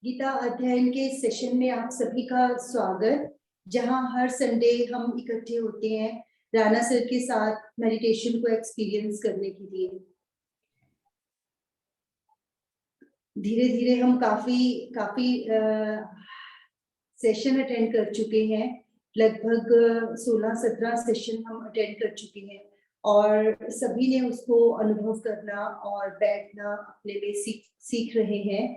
गीता अध्ययन के सेशन में आप सभी का स्वागत। जहां हर संडे हम इकट्ठे होते हैं राणा सर के साथ मेडिटेशन को एक्सपीरियंस करने के लिए। धीरे धीरे हम काफी सेशन अटेंड कर चुके हैं। लगभग 16-17 सेशन हम अटेंड कर चुके हैं और सभी ने उसको अनुभव करना और बैठना अपने में सीख रहे हैं।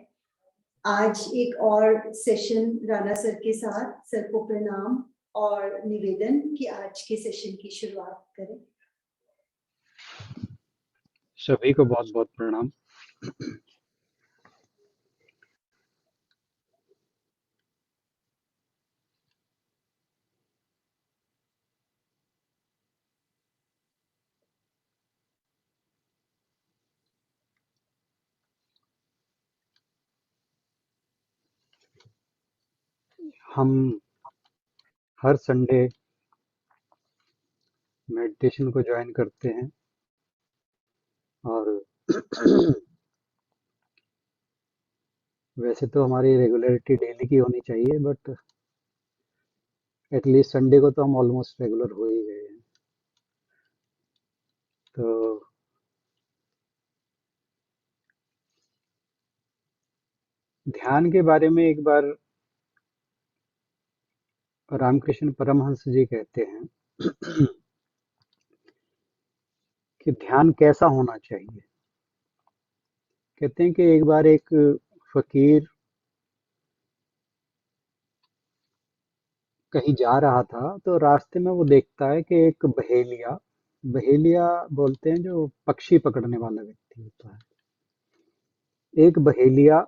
आज एक और सेशन राणा सर के साथ। सर को प्रणाम और निवेदन कि आज के सेशन की शुरुआत करें। सभी को बहुत बहुत प्रणाम। हम हर संडे मेडिटेशन को ज्वाइन करते हैं और वैसे तो हमारी रेगुलरिटी डेली की होनी चाहिए, बट एटलीस्ट संडे को तो हम ऑलमोस्ट रेगुलर हो ही गए हैं। तो ध्यान के बारे में एक बार रामकृष्ण परमहंस जी कहते हैं कि ध्यान कैसा होना चाहिए। कहते हैं कि एक बार एक फकीर कहीं जा रहा था, तो रास्ते में वो देखता है कि एक बहेलिया बहेलिया बोलते हैं जो पक्षी पकड़ने वाला व्यक्ति होता है, एक बहेलिया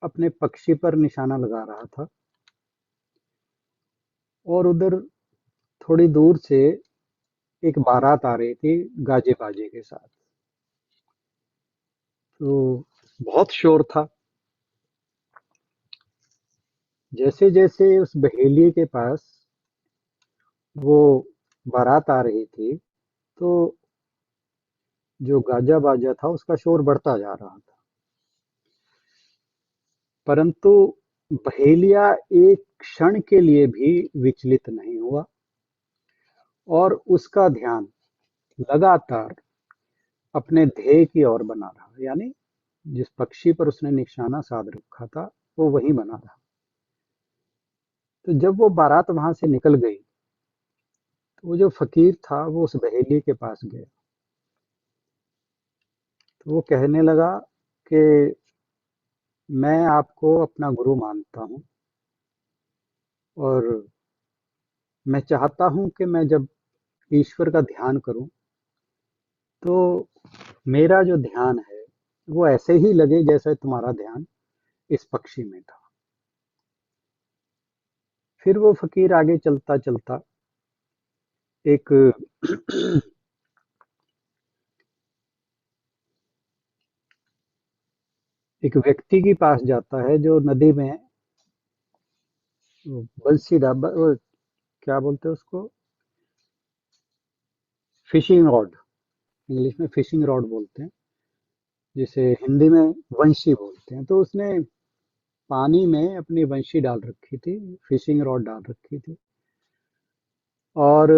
अपने पक्षी पर निशाना लगा रहा था और उधर थोड़ी दूर से एक बारात आ रही थी गाजे बाजे के साथ। तो बहुत शोर था। जैसे जैसे उस बहेलिए के पास वो बारात आ रही थी, तो जो गाजा बाजा था उसका शोर बढ़ता जा रहा था, परंतु बहेलिया एक क्षण के लिए भी विचलित नहीं हुआ और उसका ध्यान लगातार अपने ध्येय की ओर बना रहा। यानी जिस पक्षी पर उसने निशाना साध रखा था वो वहीं बना रहा। तो जब वो बारात वहां से निकल गई, तो वो जो फकीर था वो उस बहेली के पास गया। तो वो कहने लगा कि मैं आपको अपना गुरु मानता हूँ और मैं चाहता हूँ कि मैं जब ईश्वर का ध्यान करूं तो मेरा जो ध्यान है वो ऐसे ही लगे जैसे तुम्हारा ध्यान इस पक्षी में था। फिर वो फकीर आगे चलता चलता एक एक व्यक्ति के पास जाता है जो नदी में बंसी डाबा, वो क्या बोलते हैं उसको, फिशिंग रॉड। इंग्लिश में फिशिंग रॉड बोलते हैं, जिसे हिंदी में वंशी बोलते हैं। तो उसने पानी में अपनी वंशी डाल रखी थी, फिशिंग रॉड डाल रखी थी, और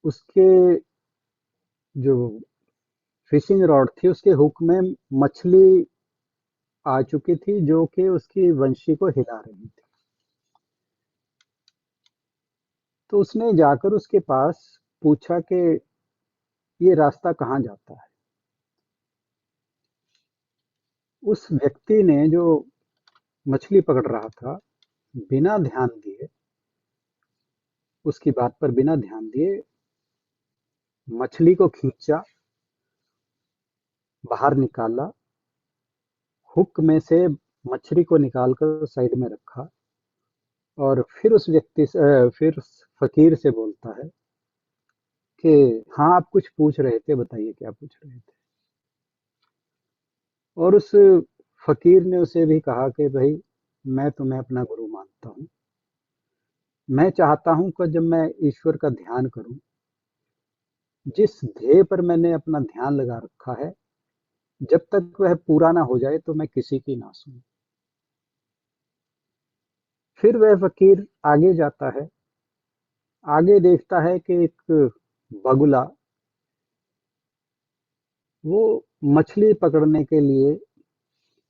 उसके जो फिशिंग रॉड थी उसके हुक में मछली आ चुकी थी जो कि उसकी वंशी को हिला रही थी। तो उसने जाकर उसके पास पूछा कि ये रास्ता कहाँ जाता है। उस व्यक्ति ने, जो मछली पकड़ रहा था, बिना ध्यान दिए, उसकी बात पर बिना ध्यान दिए मछली को खींचा, बाहर निकाला, हुक में से मछली को निकालकर साइड में रखा और फिर उस व्यक्ति से, फिर उस फकीर से बोलता है कि हाँ, आप कुछ पूछ रहे थे, बताइए क्या पूछ रहे थे। और उस फकीर ने उसे भी कहा कि भाई, मैं तुम्हें अपना गुरु मानता हूँ। मैं चाहता हूँ कि जब मैं ईश्वर का ध्यान करूं, जिस ध्येय पर मैंने अपना ध्यान लगा रखा है जब तक वह पूरा ना हो जाए तो मैं किसी की ना सुनूं। फिर वह फकीर आगे जाता है, आगे देखता है कि एक बगुला वो मछली पकड़ने के लिए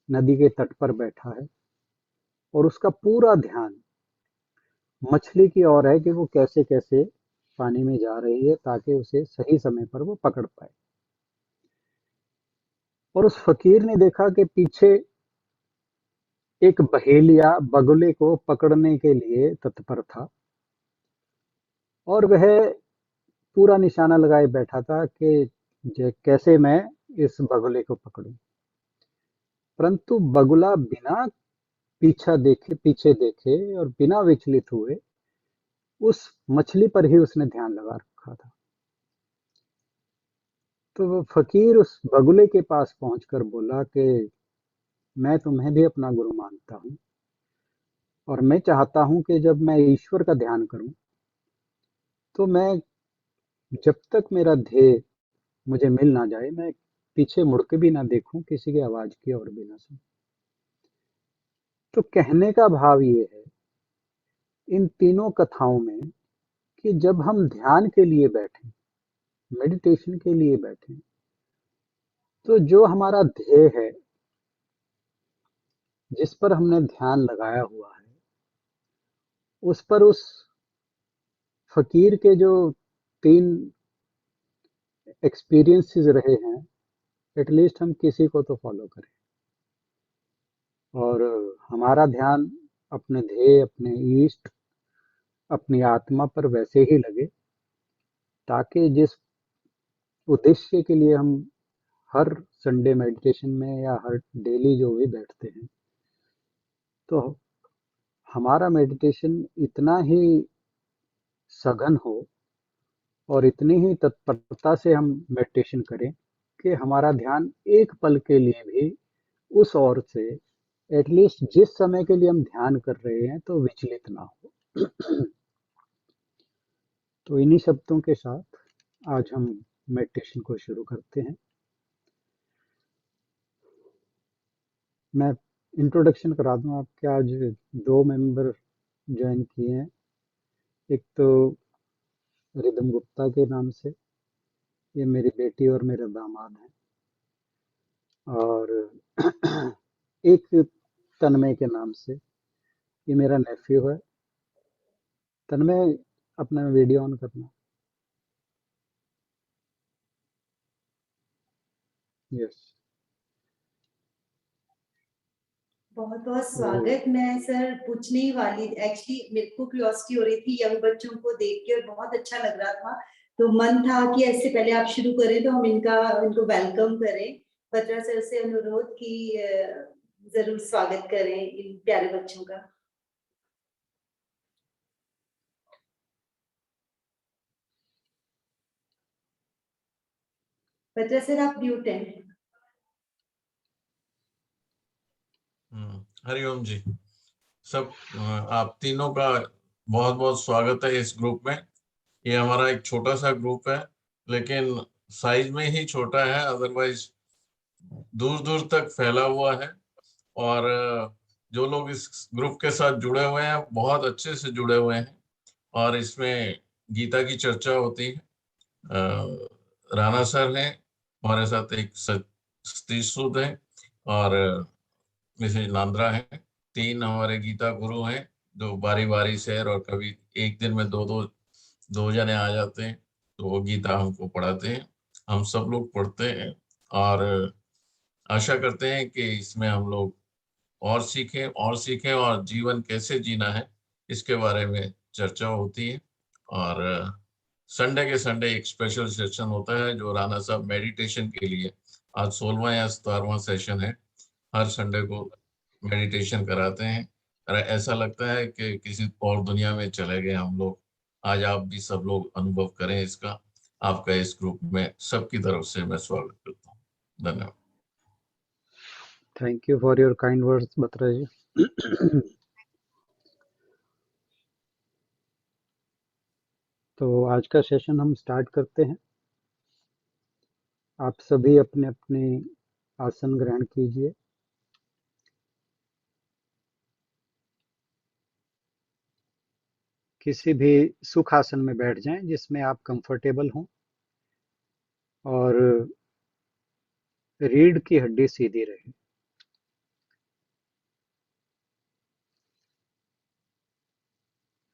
नदी के तट पर बैठा है, और उसका पूरा ध्यान मछली की ओर है कि वो कैसे कैसे पानी में जा रही है ताकि उसे सही समय पर वो पकड़ पाए। और उस फकीर ने देखा कि पीछे एक बहेलिया बगुले को पकड़ने के लिए तत्पर था, और वह पूरा निशाना लगाए बैठा था कि कैसे मैं इस बगुले को पकड़ूं। परंतु बगुला बिना पीछे देखे और बिना विचलित हुए उस मछली पर ही उसने ध्यान लगा रखा था। तो वो फकीर उस बगुले के पास पहुंचकर बोला कि मैं तुम्हें भी अपना गुरु मानता हूँ, और मैं चाहता हूँ कि जब मैं ईश्वर का ध्यान करूं तो मैं, जब तक मेरा ध्येय मुझे मिल ना जाए, मैं पीछे मुड़ के भी ना देखूं, किसी की आवाज की ओर भी ना सुनूं। तो कहने का भाव ये है इन तीनों कथाओं में कि जब हम ध्यान के लिए बैठें, मेडिटेशन के लिए बैठें, तो जो हमारा ध्येय है, जिस पर हमने ध्यान लगाया हुआ है, उस पर उस फकीर के जो 3 एक्सपीरियंसेस रहे हैं, एटलीस्ट हम किसी को तो फॉलो करें, और हमारा ध्यान अपने ध्येय, अपने ईष्ट, अपनी आत्मा पर वैसे ही लगे, ताकि जिस उद्देश्य के लिए हम हर संडे मेडिटेशन में या हर डेली जो भी बैठते हैं, तो हमारा मेडिटेशन इतना ही सघन हो और इतनी ही तत्परता से हम मेडिटेशन करें कि हमारा ध्यान एक पल के लिए भी उस ओर से, एटलीस्ट जिस समय के लिए हम ध्यान कर रहे हैं, तो विचलित ना हो। तो इन्हीं शब्दों के साथ आज हम मेडिटेशन को शुरू करते हैं। मैं इंट्रोडक्शन करा दूं आपके। आज 2 मेंबर ज्वाइन किए हैं। एक तो रिदम गुप्ता के नाम से, ये मेरी बेटी और मेरे दामाद हैं, और एक तन्मय के नाम से, ये मेरा नेफ्यू है। तन्मय, अपना वीडियो ऑन करना। यस। बहुत बहुत तो स्वागत। मैं सर पूछने ही वाली, एक्चुअली मेरे को क्यूरियोसिटी हो रही थी यंग बच्चों को देख के, और बहुत अच्छा लग रहा था। तो मन था कि इससे पहले आप शुरू करें तो हम इनको वेलकम करें। बत्रा सर से अनुरोध कि जरूर स्वागत करें इन प्यारे बच्चों का। बत्रा सर आप म्यूट हैं। हरिओम जी। सब आप तीनों का बहुत बहुत स्वागत है इस ग्रुप में। ये हमारा एक छोटा सा ग्रुप है, लेकिन साइज में ही छोटा है, अदरवाइज दूर दूर तक फैला हुआ है। और जो लोग इस ग्रुप के साथ जुड़े हुए हैं बहुत अच्छे से जुड़े हुए हैं, और इसमें गीता की चर्चा होती है। राणा सर हैं हमारे साथ, एक सतीश सूद है, और मिसेज नांद्रा है। 3 हमारे गीता गुरु हैं जो बारी बारी से, और कभी एक दिन में दो जने आ जाते हैं, तो वो गीता हमको पढ़ाते हैं। हम सब लोग पढ़ते हैं, और आशा करते हैं कि इसमें हम लोग और सीखें, और जीवन कैसे जीना है इसके बारे में चर्चा होती है। और संडे के संडे एक स्पेशल सेशन होता है जो राणा साहब मेडिटेशन के लिए, आज 16वां या 17वां सेशन है। हर संडे को मेडिटेशन कराते हैं, और ऐसा लगता है कि किसी और दुनिया में चले गए हम लोग। आज आप भी सब लोग अनुभव करें इसका। आपका इस ग्रुप में सबकी तरफ से मैं स्वागत करता हूँ। धन्यवाद। Thank you for your kind words Batra ji. तो आज का सेशन हम स्टार्ट करते हैं। आप सभी अपने अपने आसन ग्रहण कीजिए। किसी भी सुख आसन में बैठ जाएं जिसमें आप कंफर्टेबल हों और रीढ़ की हड्डी सीधी रहे।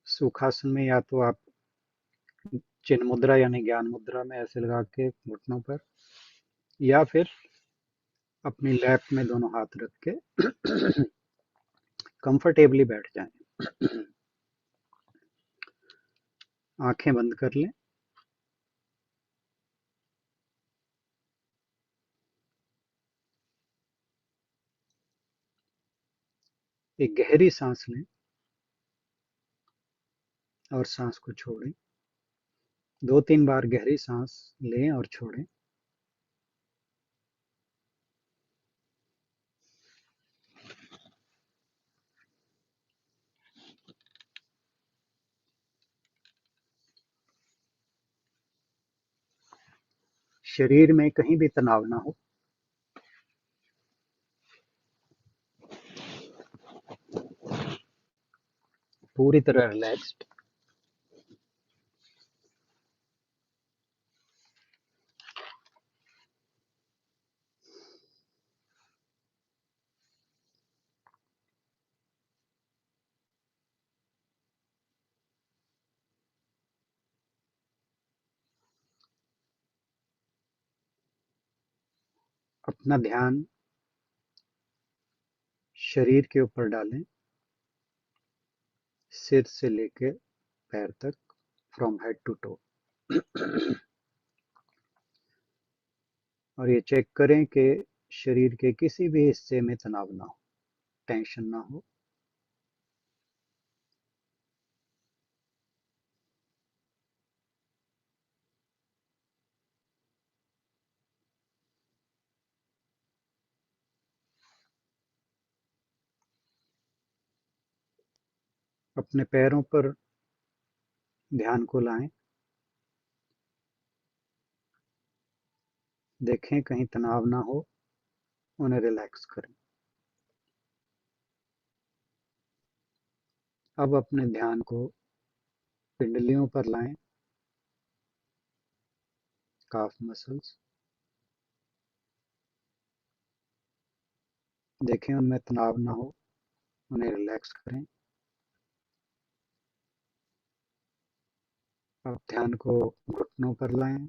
सुखासन में या तो आप चिन्ह मुद्रा यानी ज्ञान मुद्रा में ऐसे लगा के घुटनों पर, या फिर अपनी लैप में दोनों हाथ रख के कंफर्टेबली बैठ जाएं। आंखें बंद कर लें। एक गहरी सांस लें और सांस को छोड़ें। 2-3 बार गहरी सांस लें और छोड़ें। शरीर में कहीं भी तनाव ना हो। पूरी तरह रिलैक्स्ड। अपना ध्यान शरीर के ऊपर डालें, सिर से लेकर पैर तक, फ्रॉम हेड टू टो। और ये चेक करें कि शरीर के किसी भी हिस्से में तनाव ना हो, टेंशन ना हो। अपने पैरों पर ध्यान को लाएं। देखें कहीं तनाव ना हो, उन्हें रिलैक्स करें। अब अपने ध्यान को पिंडलियों पर लाएं, काफ मसल्स। देखें उनमें तनाव ना हो, उन्हें रिलैक्स करें। अब ध्यान को घुटनों पर लाएं,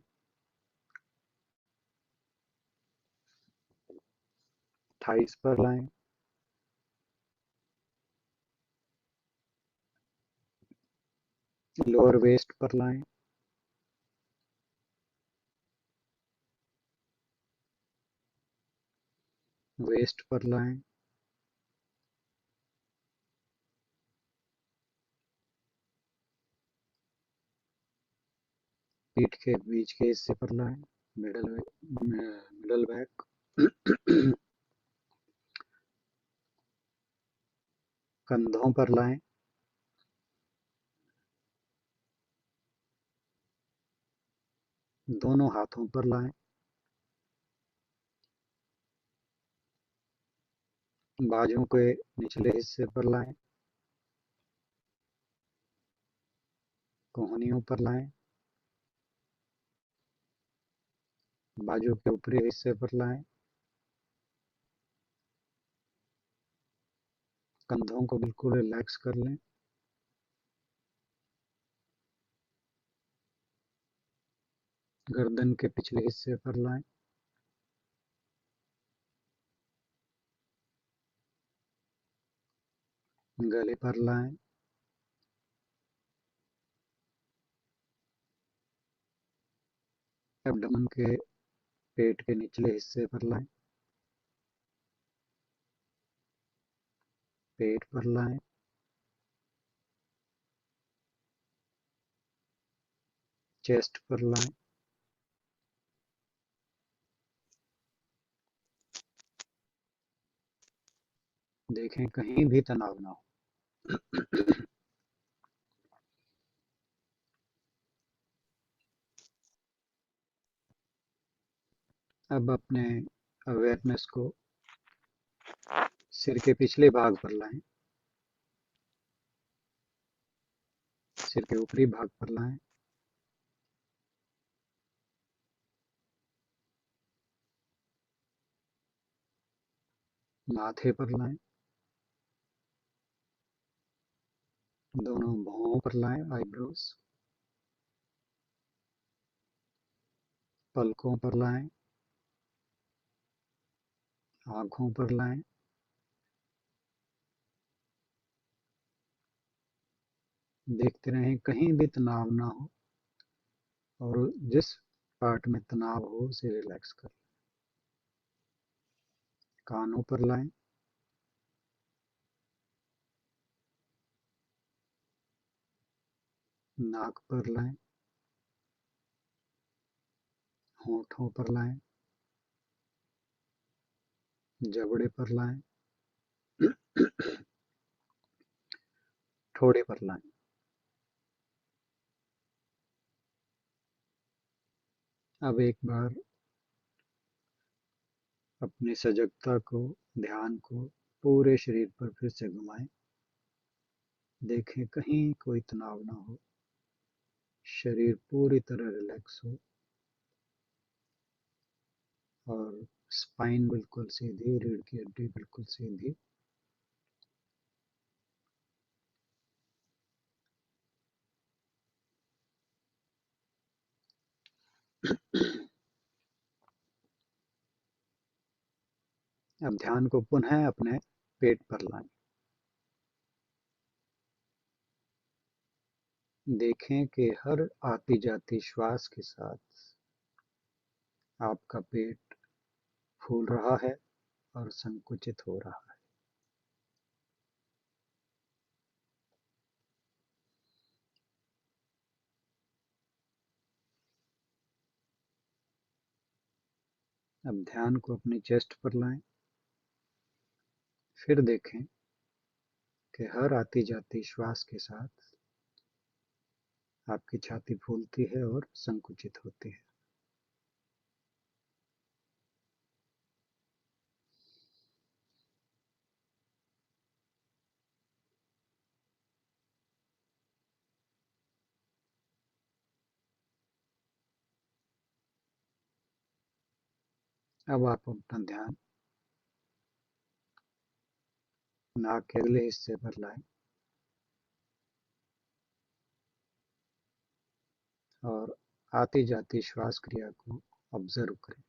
थाइस पर लाएं, लोअर वेस्ट पर लाएं, वेस्ट पर लाएं, पीठ के बीच के हिस्से पर लाएं, मिडल बैक। कंधों पर लाएं, दोनों हाथों पर लाएं, बाजू के निचले हिस्से पर लाएं, कोहनियों पर लाएं, बाजू के ऊपरी हिस्से पर लाएं, कंधों को बिल्कुल रिलैक्स कर लें। गर्दन के पिछले हिस्से पर लाएं, गले पर लाएं, एब्डोमेन के पेट के निचले हिस्से पर लाएं, पेट पर लाएं, चेस्ट पर लाएं। देखें कहीं भी तनाव ना हो। अब अपने अवेयरनेस को सिर के पिछले भाग पर लाएं, सिर के ऊपरी भाग पर लाएं, माथे पर लाएं, दोनों भौहों पर लाएं, आईब्रोज, पलकों पर लाएं, आंखों पर लाएं, देखते रहें कहीं भी तनाव ना हो, और जिस पार्ट में तनाव हो उसे रिलैक्स कर। कानों पर लाएं, नाक पर लाएं, होठों पर लाएं, जबड़े पर लाएं, ठोड़े पर लाएं। अब एक बार अपनी सजगता को, ध्यान को पूरे शरीर पर फिर से घुमाएं। देखें कहीं कोई तनाव ना हो, शरीर पूरी तरह रिलैक्स हो और स्पाइन बिल्कुल सीधी, रीढ़ की हड्डी बिल्कुल सीधी। अब ध्यान को पुनः अपने पेट पर लाएं। देखें कि हर आती जाती श्वास के साथ आपका पेट फूल रहा है और संकुचित हो रहा है। अब ध्यान को अपनी चेस्ट पर लाएं। फिर देखें कि हर आती जाती श्वास के साथ आपकी छाती फूलती है और संकुचित होती है। अब आप अपना ध्यान नाक के अगले हिस्से पर लाएं और आती जाती श्वास क्रिया को ऑब्जर्व करें।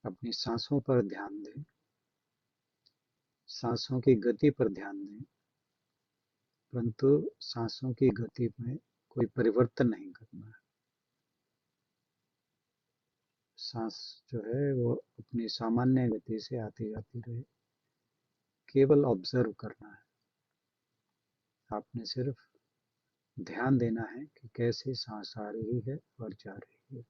अपनी सांसों पर ध्यान दें, सांसों की गति पर ध्यान दें, परंतु सांसों की गति में कोई परिवर्तन नहीं करना है। सांस जो है वो अपनी सामान्य गति से आती जाती रहे, केवल ऑब्जर्व करना है। आपने सिर्फ ध्यान देना है कि कैसे सांस आ रही है और जा रही है।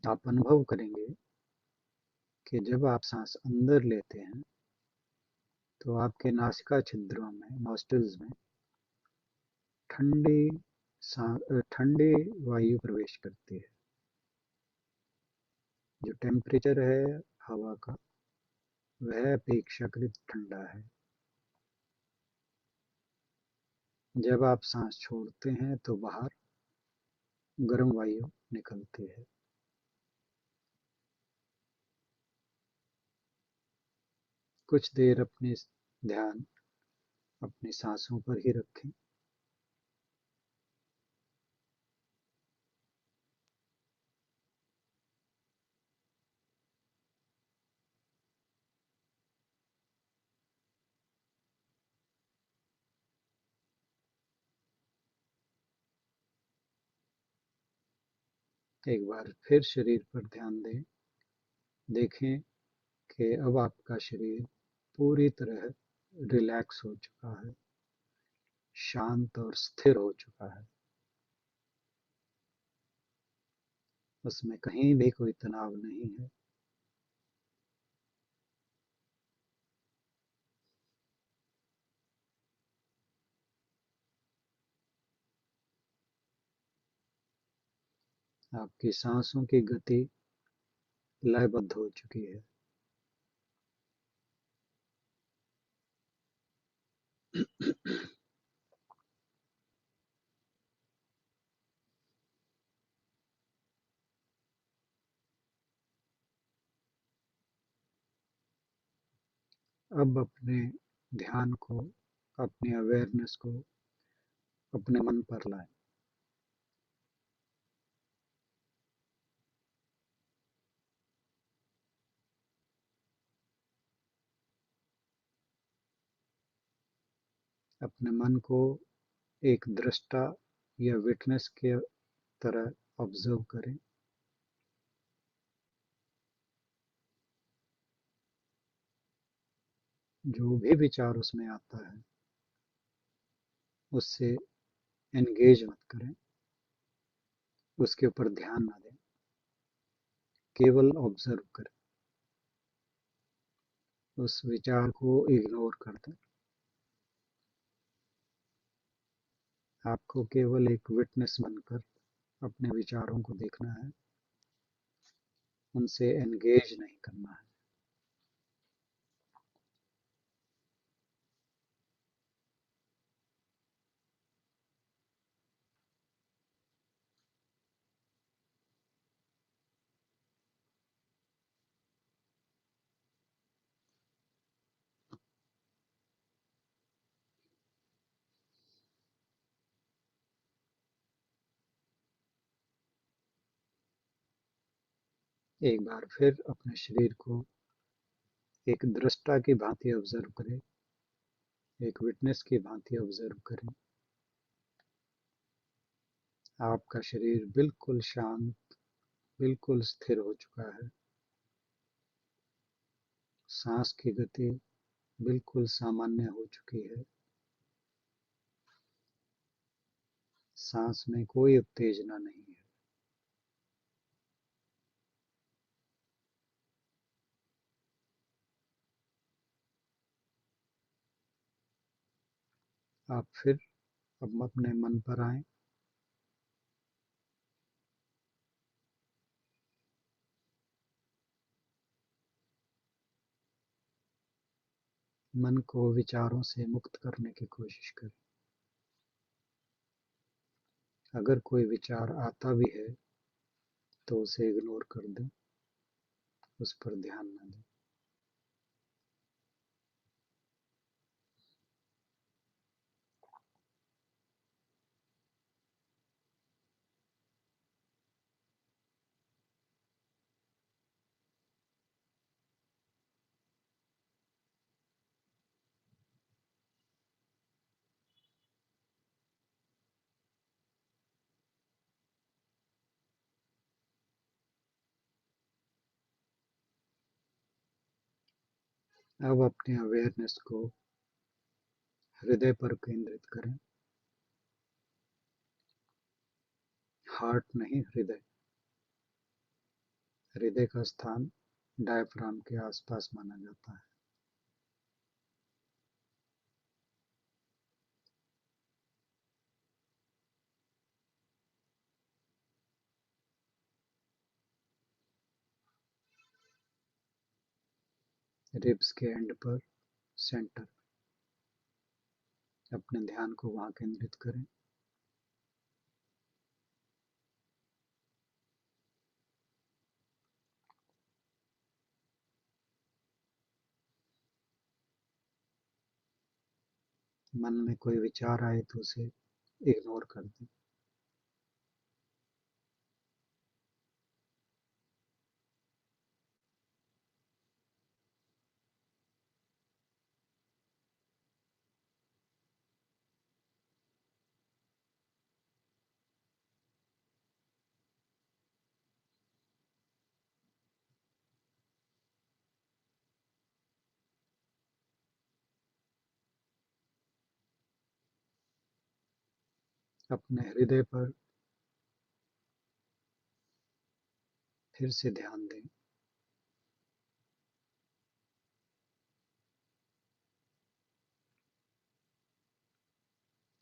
आप अनुभव करेंगे कि जब आप सांस अंदर लेते हैं तो आपके नासिका छिद्रों में, नॉस्ट्रिल्स में ठंडी वायु प्रवेश करती है। जो टेम्परेचर है हवा का वह अपेक्षाकृत ठंडा है। जब आप सांस छोड़ते हैं तो बाहर गर्म वायु निकलती है। कुछ देर अपने ध्यान अपनी सांसों पर ही रखें। एक बार फिर शरीर पर ध्यान दें। देखें कि अब आपका शरीर पूरी तरह रिलैक्स हो चुका है, शांत और स्थिर हो चुका है। उसमें कहीं भी कोई तनाव नहीं है। आपकी सांसों की गति लयबद्ध हो चुकी है। अब अपने ध्यान को, अपनी अवेयरनेस को अपने मन पर लाएं। अपने मन को एक दृष्टा या विटनेस के तरह ऑब्जर्व करें। जो भी विचार उसमें आता है उससे एंगेज मत करें, उसके ऊपर ध्यान ना दें, केवल ऑब्जर्व करें, उस विचार को इग्नोर कर दें। आपको केवल एक विटनेस बनकर अपने विचारों को देखना है, उनसे एंगेज नहीं करना है। एक बार फिर अपने शरीर को एक दृष्टा की भांति ऑब्जर्व करें, एक विटनेस की भांति ऑब्जर्व करें। आपका शरीर बिल्कुल शांत, बिल्कुल स्थिर हो चुका है। सांस की गति बिल्कुल सामान्य हो चुकी है। सांस में कोई उत्तेजना नहीं है। आप फिर अब अपने मन पर आएं। मन को विचारों से मुक्त करने की कोशिश करें। अगर कोई विचार आता भी है तो उसे इग्नोर कर दें, उस पर ध्यान न दें। अब अपनी अवेयरनेस को हृदय पर केंद्रित करें। हार्ट नहीं, हृदय। हृदय का स्थान डायफ्राम के आसपास माना जाता है। रिब्स के एंड पर, सेंटर, अपने ध्यान को वहां केंद्रित करें। मन में कोई विचार आए तो उसे इग्नोर कर दें। अपने हृदय पर फिर से ध्यान दें।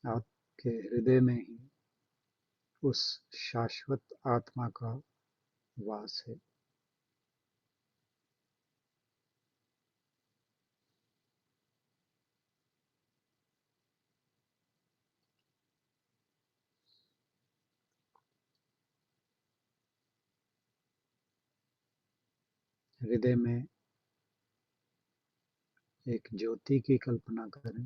आपके हृदय में ही उस शाश्वत आत्मा का वास है। हृदय में एक ज्योति की कल्पना करें।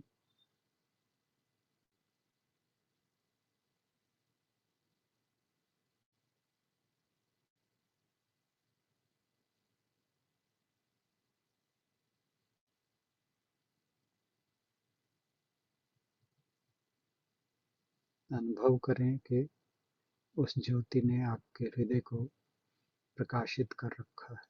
अनुभव करें कि उस ज्योति ने आपके हृदय को प्रकाशित कर रखा है।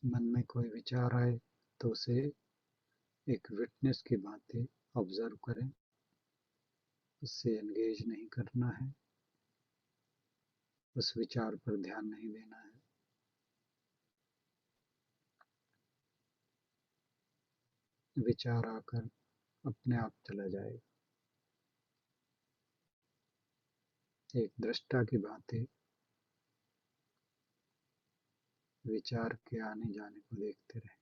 मन में कोई विचार आए तो उसे एक विटनेस की भांति ऑब्जर्व करें, उससे एंगेज नहीं करना है, उस विचार पर ध्यान नहीं देना है। विचार आकर अपने आप चला जाएगा। एक दृष्टा की भांति विचार के आने जाने को देखते रहें।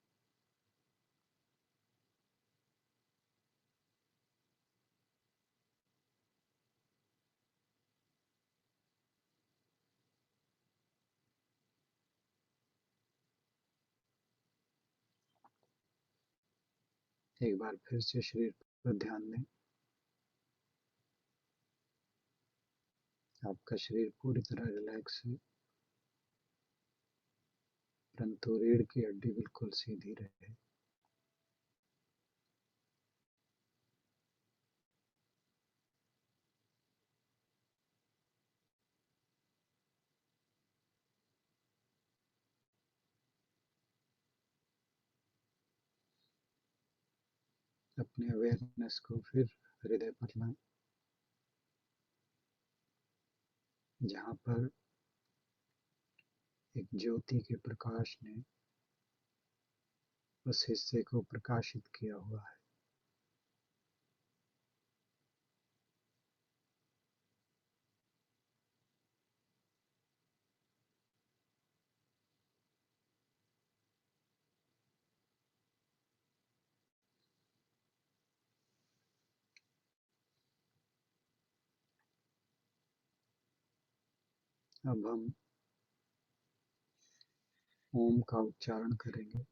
एक बार फिर से शरीर पर ध्यान दें। आपका शरीर पूरी तरह रिलैक्स है, परंतु रीढ़ की हड्डी बिल्कुल सीधी रहे। अपने अवेयरनेस को फिर हृदय पर लाएं, जहाँ पर एक ज्योति के प्रकाश ने उस हिस्से को प्रकाशित किया हुआ है। अब हम ओम का उच्चारण करेंगे।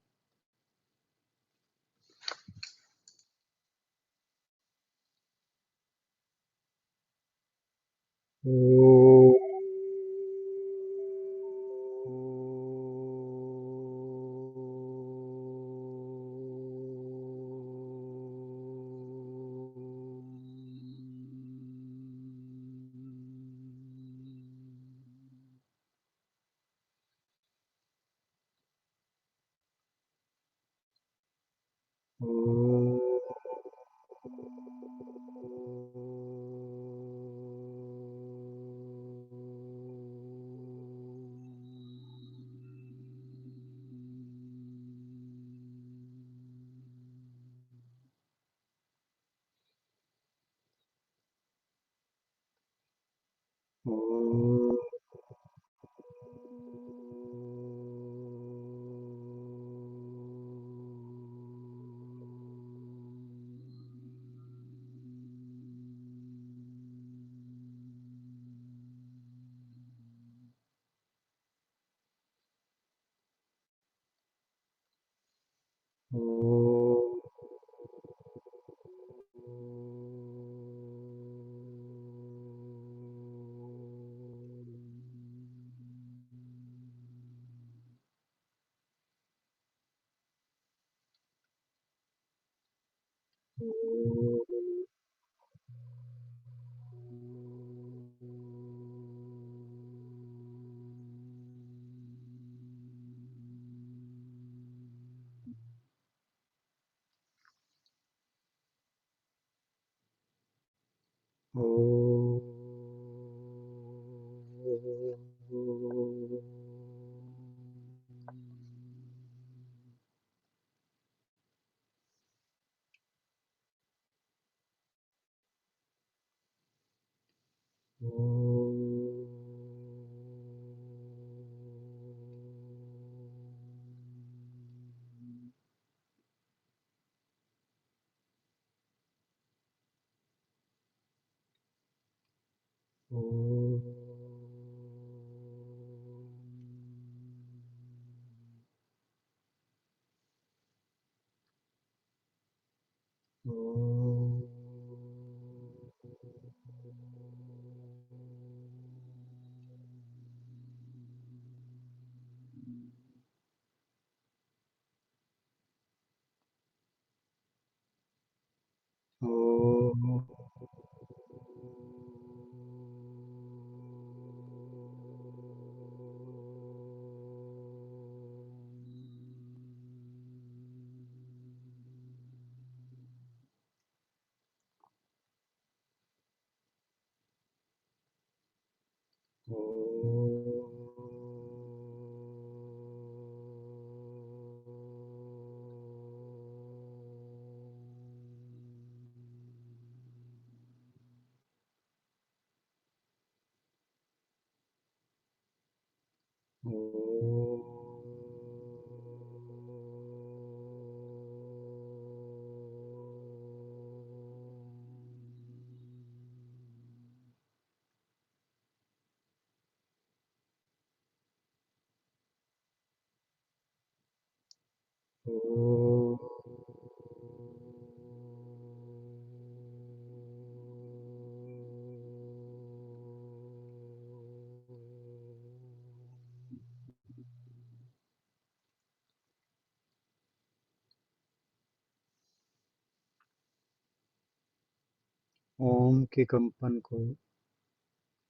ओम के कंपन को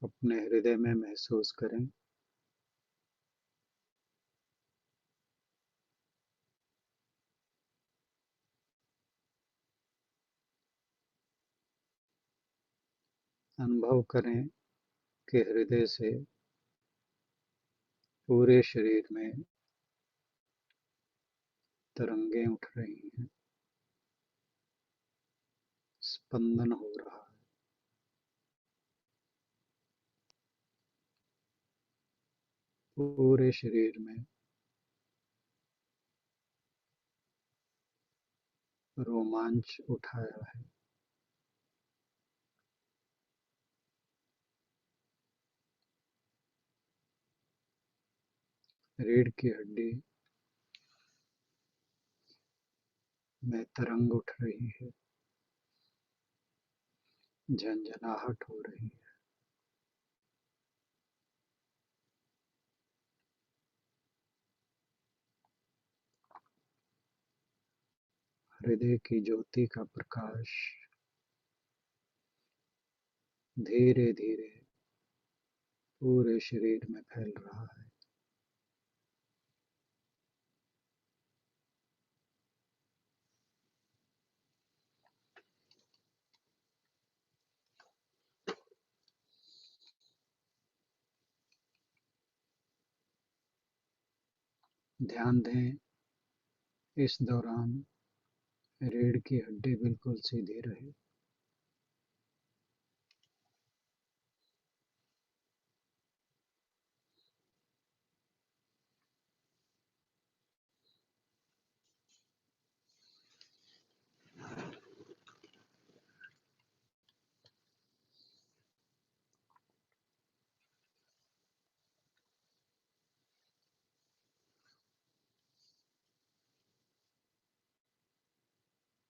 अपने हृदय में महसूस करें। अनुभव करें कि हृदय से पूरे शरीर में तरंगें उठ रही हैं, स्पंदन हो रहा है। पूरे शरीर में रोमांच उठाया है। रीढ़ की हड्डी में तरंग उठ रही है, झंझनाहट हो रही है। हृदय की ज्योति का प्रकाश धीरे धीरे पूरे शरीर में फैल रहा है। ध्यान दें, इस दौरान रीढ़ की हड्डी बिल्कुल सीधी रहे।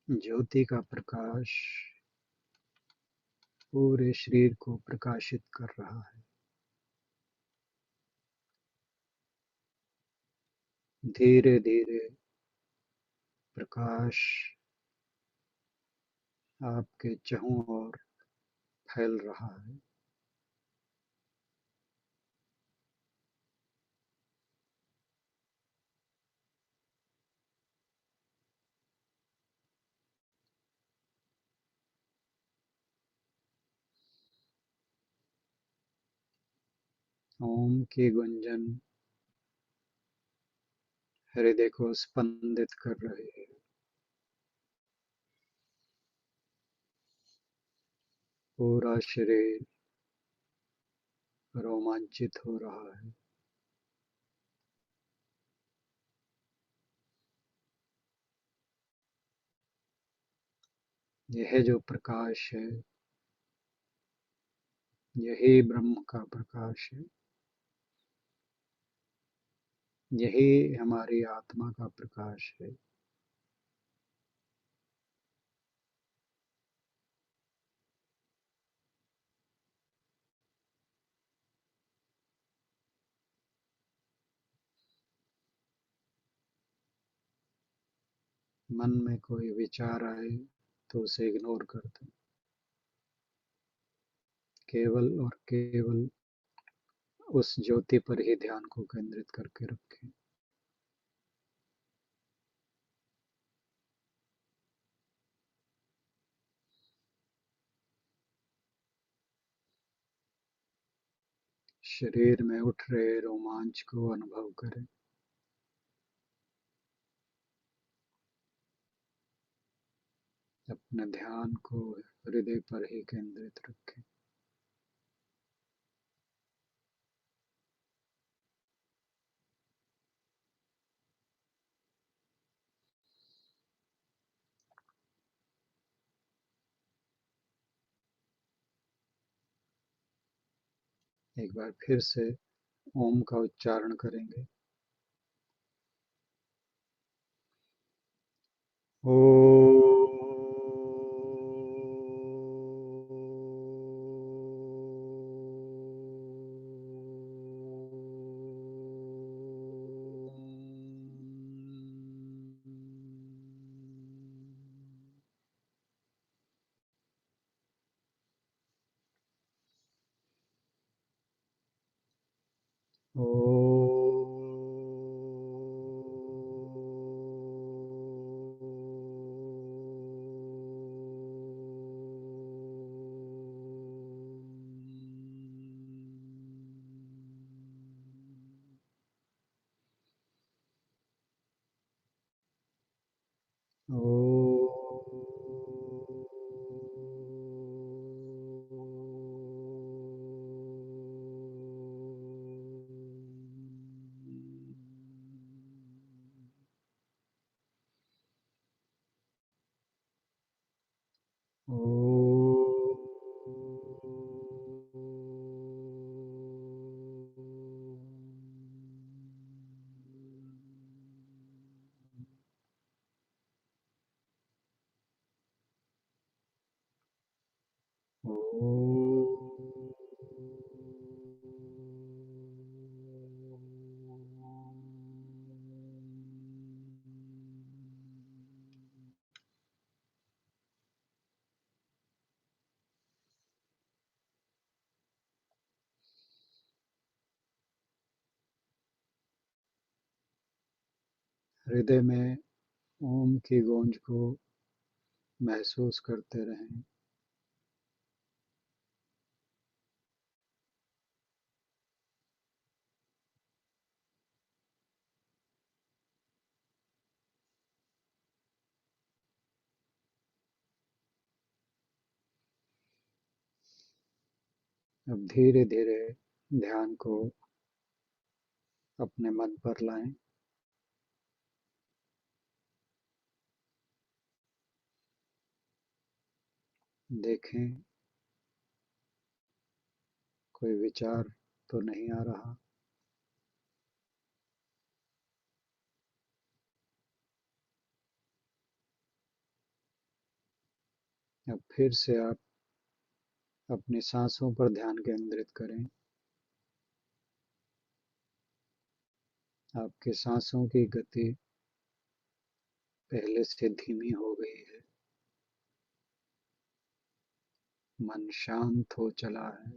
ज्योति का प्रकाश पूरे शरीर को प्रकाशित कर रहा है। धीरे धीरे प्रकाश आपके चहों ओर फैल रहा है। ओम की गुंजन हृदय को स्पंदित कर रही है। पूरा शरीर रोमांचित हो रहा है। यह जो प्रकाश है, यही ब्रह्म का प्रकाश है। यही हमारी आत्मा का प्रकाश है। मन में कोई विचार आए तो उसे इग्नोर कर दें। केवल और केवल उस ज्योति पर ही ध्यान को केंद्रित करके रखें। शरीर में उठ रहे रोमांच को अनुभव करें। अपने ध्यान को हृदय पर ही केंद्रित रखें। एक बार फिर से ओम का उच्चारण करेंगे। हृदय में ओम की गूंज को महसूस करते रहें। अब धीरे धीरे ध्यान को अपने मन पर लाएं। देखें कोई विचार तो नहीं आ रहा। अब फिर से आप अपनी सांसों पर ध्यान केंद्रित करें। आपकी सांसों की गति पहले से धीमी हो गई है। मन शांत हो चला है,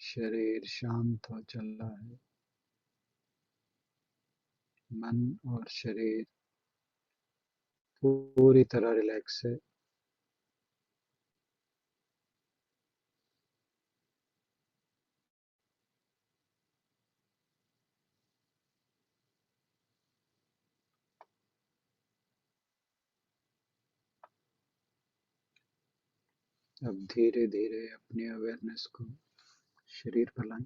शरीर शांत हो चला है, मन और शरीर पूरी तरह रिलैक्स है। अब धीरे धीरे अपनी अवेयरनेस को शरीर पर लाएं।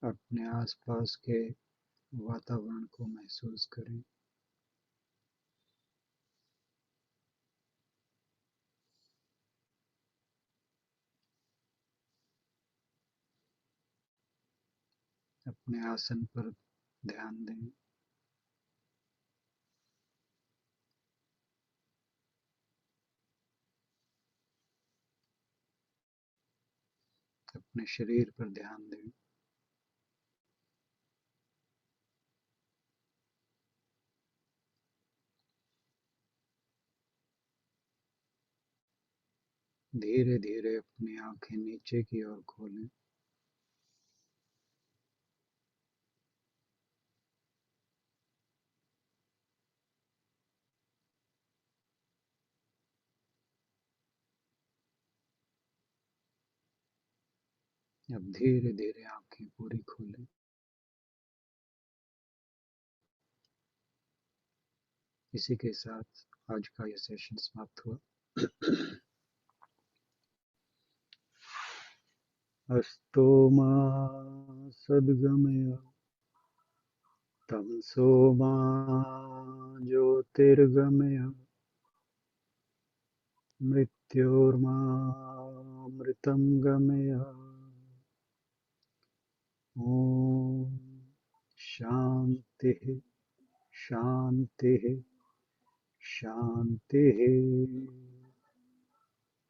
अपने आसपास के वातावरण को महसूस करें। अपने आसन पर ध्यान दें। अपने शरीर पर ध्यान दें। धीरे धीरे अपनी आंखें नीचे की ओर खोलें। अब धीरे धीरे आंखें पूरी खोलें। इसी के साथ आज का ये सेशन समाप्त हुआ। अस्तो मा सद्गमय तमसो मा ज्योतिर्गमय मृत्योर्मामृतं गमय। ॐ शान्तिः शान्तिः शान्तिः।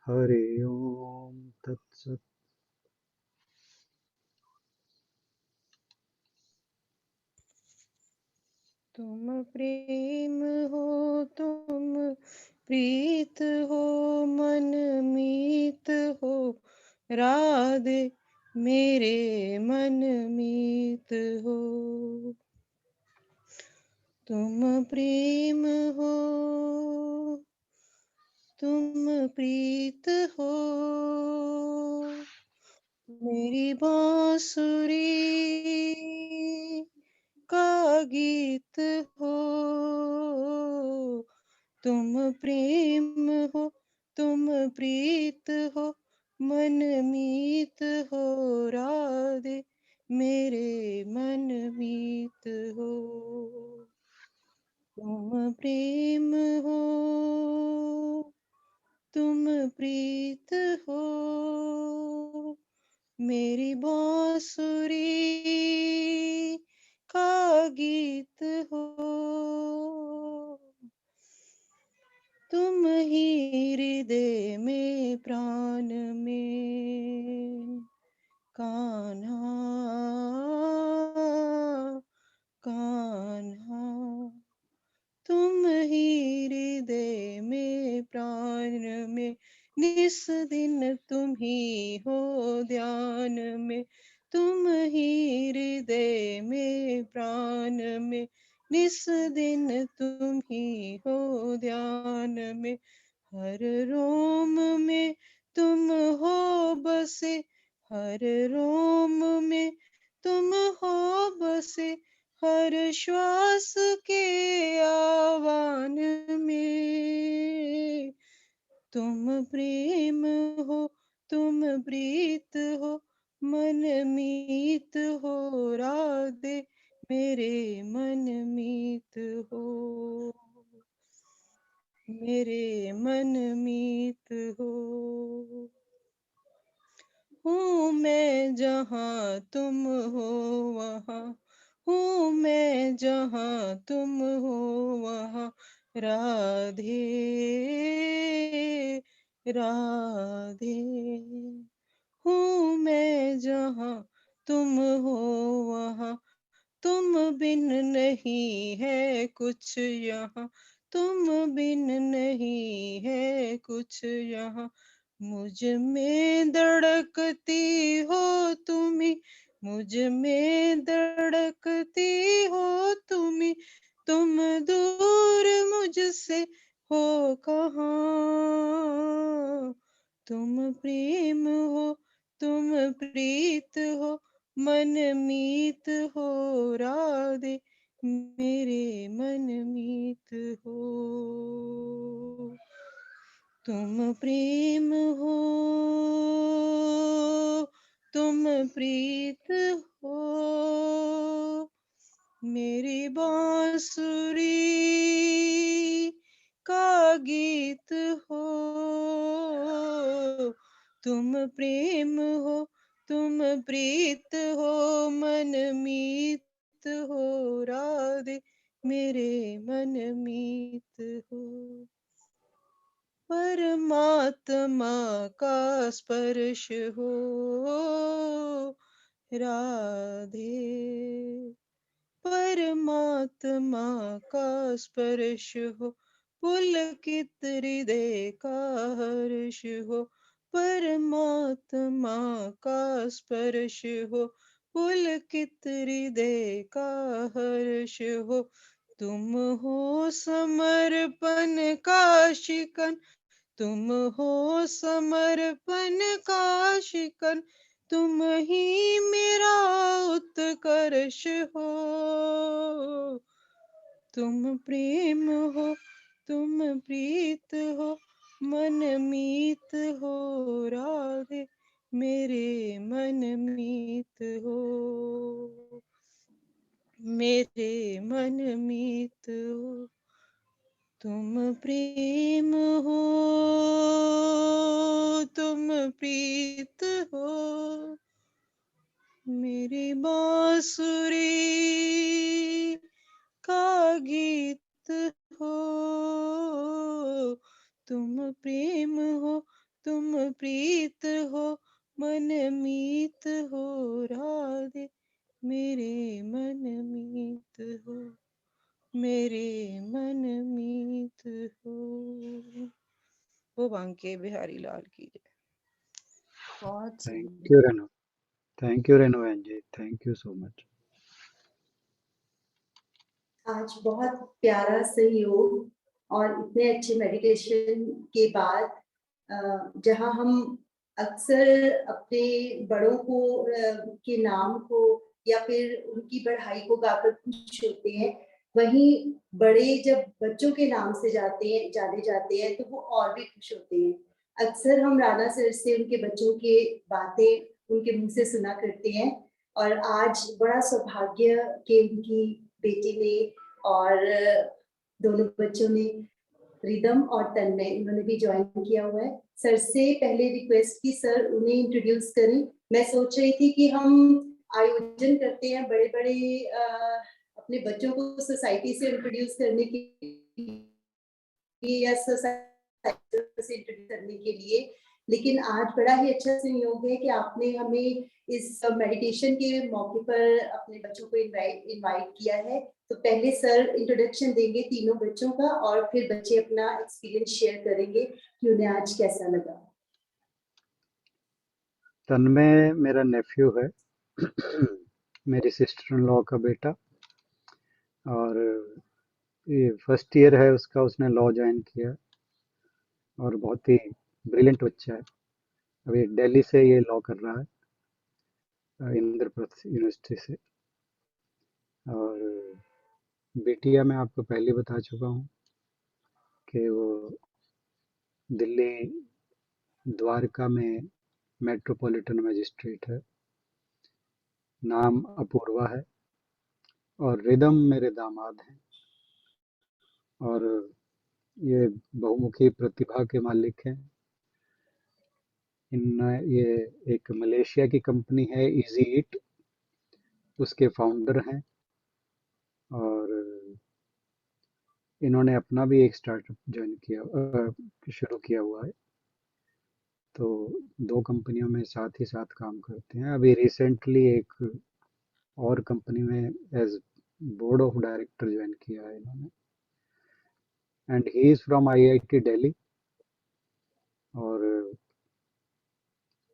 हरि ओम तत्सत्। तुम प्रेम हो, तुम प्रीत हो, मन मीत हो, राधे मेरे मन मीत हो। तुम प्रेम हो, तुम प्रीत हो, मेरी बांसुरी का गीत हो। तुम प्रेम हो, तुम प्रीत हो, मन मीत हो, राधे मेरे मन मीत हो। तुम प्रेम हो, तुम प्रीत हो, मेरी बांसुरी का गीत हो। तुम ही हृदय में प्राण में, कान्हा कान्हा। तुम ही हृदय में प्राण में, निस दिन तुम ही हो ध्यान में। तुम ही हृदय में प्राण में, निस दिन तुम ही हो ध्यान में। हर रोम में तुम हो बसे, हर रोम में तुम हो बसे, हर श्वास के आह्वान में। तुम प्रेम हो, तुम प्रीत हो, मन मीत हो, राधे मेरे मन मीत हो। मेरे मन मीत हो। हूँ मैं जहाँ तुम हो वहाँ, हूँ मैं जहाँ तुम हो वहाँ, राधे राधे। हूँ मैं जहाँ तुम हो वहाँ, तुम बिन नहीं है कुछ यहाँ, तुम बिन नहीं है कुछ यहाँ। मुझ में धड़कती हो तुम्ही, मुझ में धड़कती हो तुम्ही, तुम दूर मुझसे हो कहाँ। तुम प्रेम हो, तुम प्रीत हो, मन मीत हो राधे, मेरे मन मीत हो। तुम प्रेम हो, तुम प्रीत हो, मेरी बांसुरी का गीत हो। तुम प्रेम हो, तुम प्रीत हो, मन मीत हो राधे, मेरे मन मीत हो। परमात्मा का स्पर्श हो राधे, परमात्मा का स्पर्श हो, पुलकित हृदय का हर्ष हो। परमात्मा का स्पर्श हो, पुलकित हृदय का हर्ष हो। तुम हो समर्पण का शिकन, तुम हो समर्पण का शिकन, तुम ही मेरा उत्कर्ष हो। तुम प्रेम हो, तुम प्रीत हो, मन मीत हो राधे, मेरे मन मीत हो, मेरे मन मीत हो। तुम प्रेम हो, तुम प्रीत हो, मेरी बांसुरी का गीत हो। तुम प्रेम हो, तुम प्रीत हो, मन मीत हो राधे, मेरे मन मीत हो, मेरे मन मीत हो। वो बांके बिहारी लाल की जय। बहुत थैंक सुंदर। You Renu, thank you Renu बहन जी, थैंक यू सो मच। आज बहुत प्यारा सहयोग और इतने अच्छे मेडिटेशन के बाद जहां हम अक्सर अपने बड़ों को के नाम को या फिर उनकी बढ़ाई को गाकर खुश होते हैं, वहीं बड़े जब बच्चों के नाम से जाने जाते हैं तो वो और भी खुश होते हैं। अक्सर हम राणा सर से उनके बच्चों के बातें उनके मुंह से सुना करते हैं, और आज बड़ा सौभाग्य कि उनकी बेटी ने और दोनों बच्चों ने, रिदम और तन्मय, इन्होंने भी ज्वाइन किया हुआ है। सर से पहले रिक्वेस्ट की सर उन्हें इंट्रोड्यूस करें। मैं सोच रही थी कि हम आयोजन करते हैं बड़े बड़े अपने बच्चों को सोसाइटी से इंट्रोड्यूस करने के लिए या सोसाइटी से इंट्रोड्यूस करने के लिए, लेकिन आज बड़ा ही अच्छा संयोग है कि आपने हमें इस मेडिटेशन के मौके पर अपने बच्चों को इनवाइट किया है। तो पहले सर इंट्रोडक्शन देंगे तीनों बच्चों का, और फिर बच्चे अपना एक्सपीरियंस शेयर करेंगे कि उन्हें आज कैसा लगा। तन्मय मेरा नेफ्यू है, मेरी सिस्टर इन लॉ का बेटा, और ये फर्स्ट ईयर है उसका, उसने लॉ ज्वाइन किया और बहुत ही ब्रिलियंट बच्चा है। अभी दिल्ली से ये लॉ कर रहा है, इंद्रप्रस्थ यूनिवर्सिटी से। और बिटिया मैं आपको पहले बता चुका हूँ कि वो दिल्ली द्वारका में मेट्रोपॉलिटन मजिस्ट्रेट है, नाम अपूर्वा है। और रिदम मेरे दामाद हैं, और ये बहुमुखी प्रतिभा के मालिक हैं। ये एक मलेशिया की कंपनी है इजी ईट, उसके फाउंडर हैं। और इन्होंने अपना भी एक स्टार्टअप शुरू किया हुआ है। तो 2 कंपनियों में साथ ही साथ काम करते हैं। अभी रिसेंटली एक और कंपनी में as board of director join किया है इन्होंने। And he is from IIT Delhi और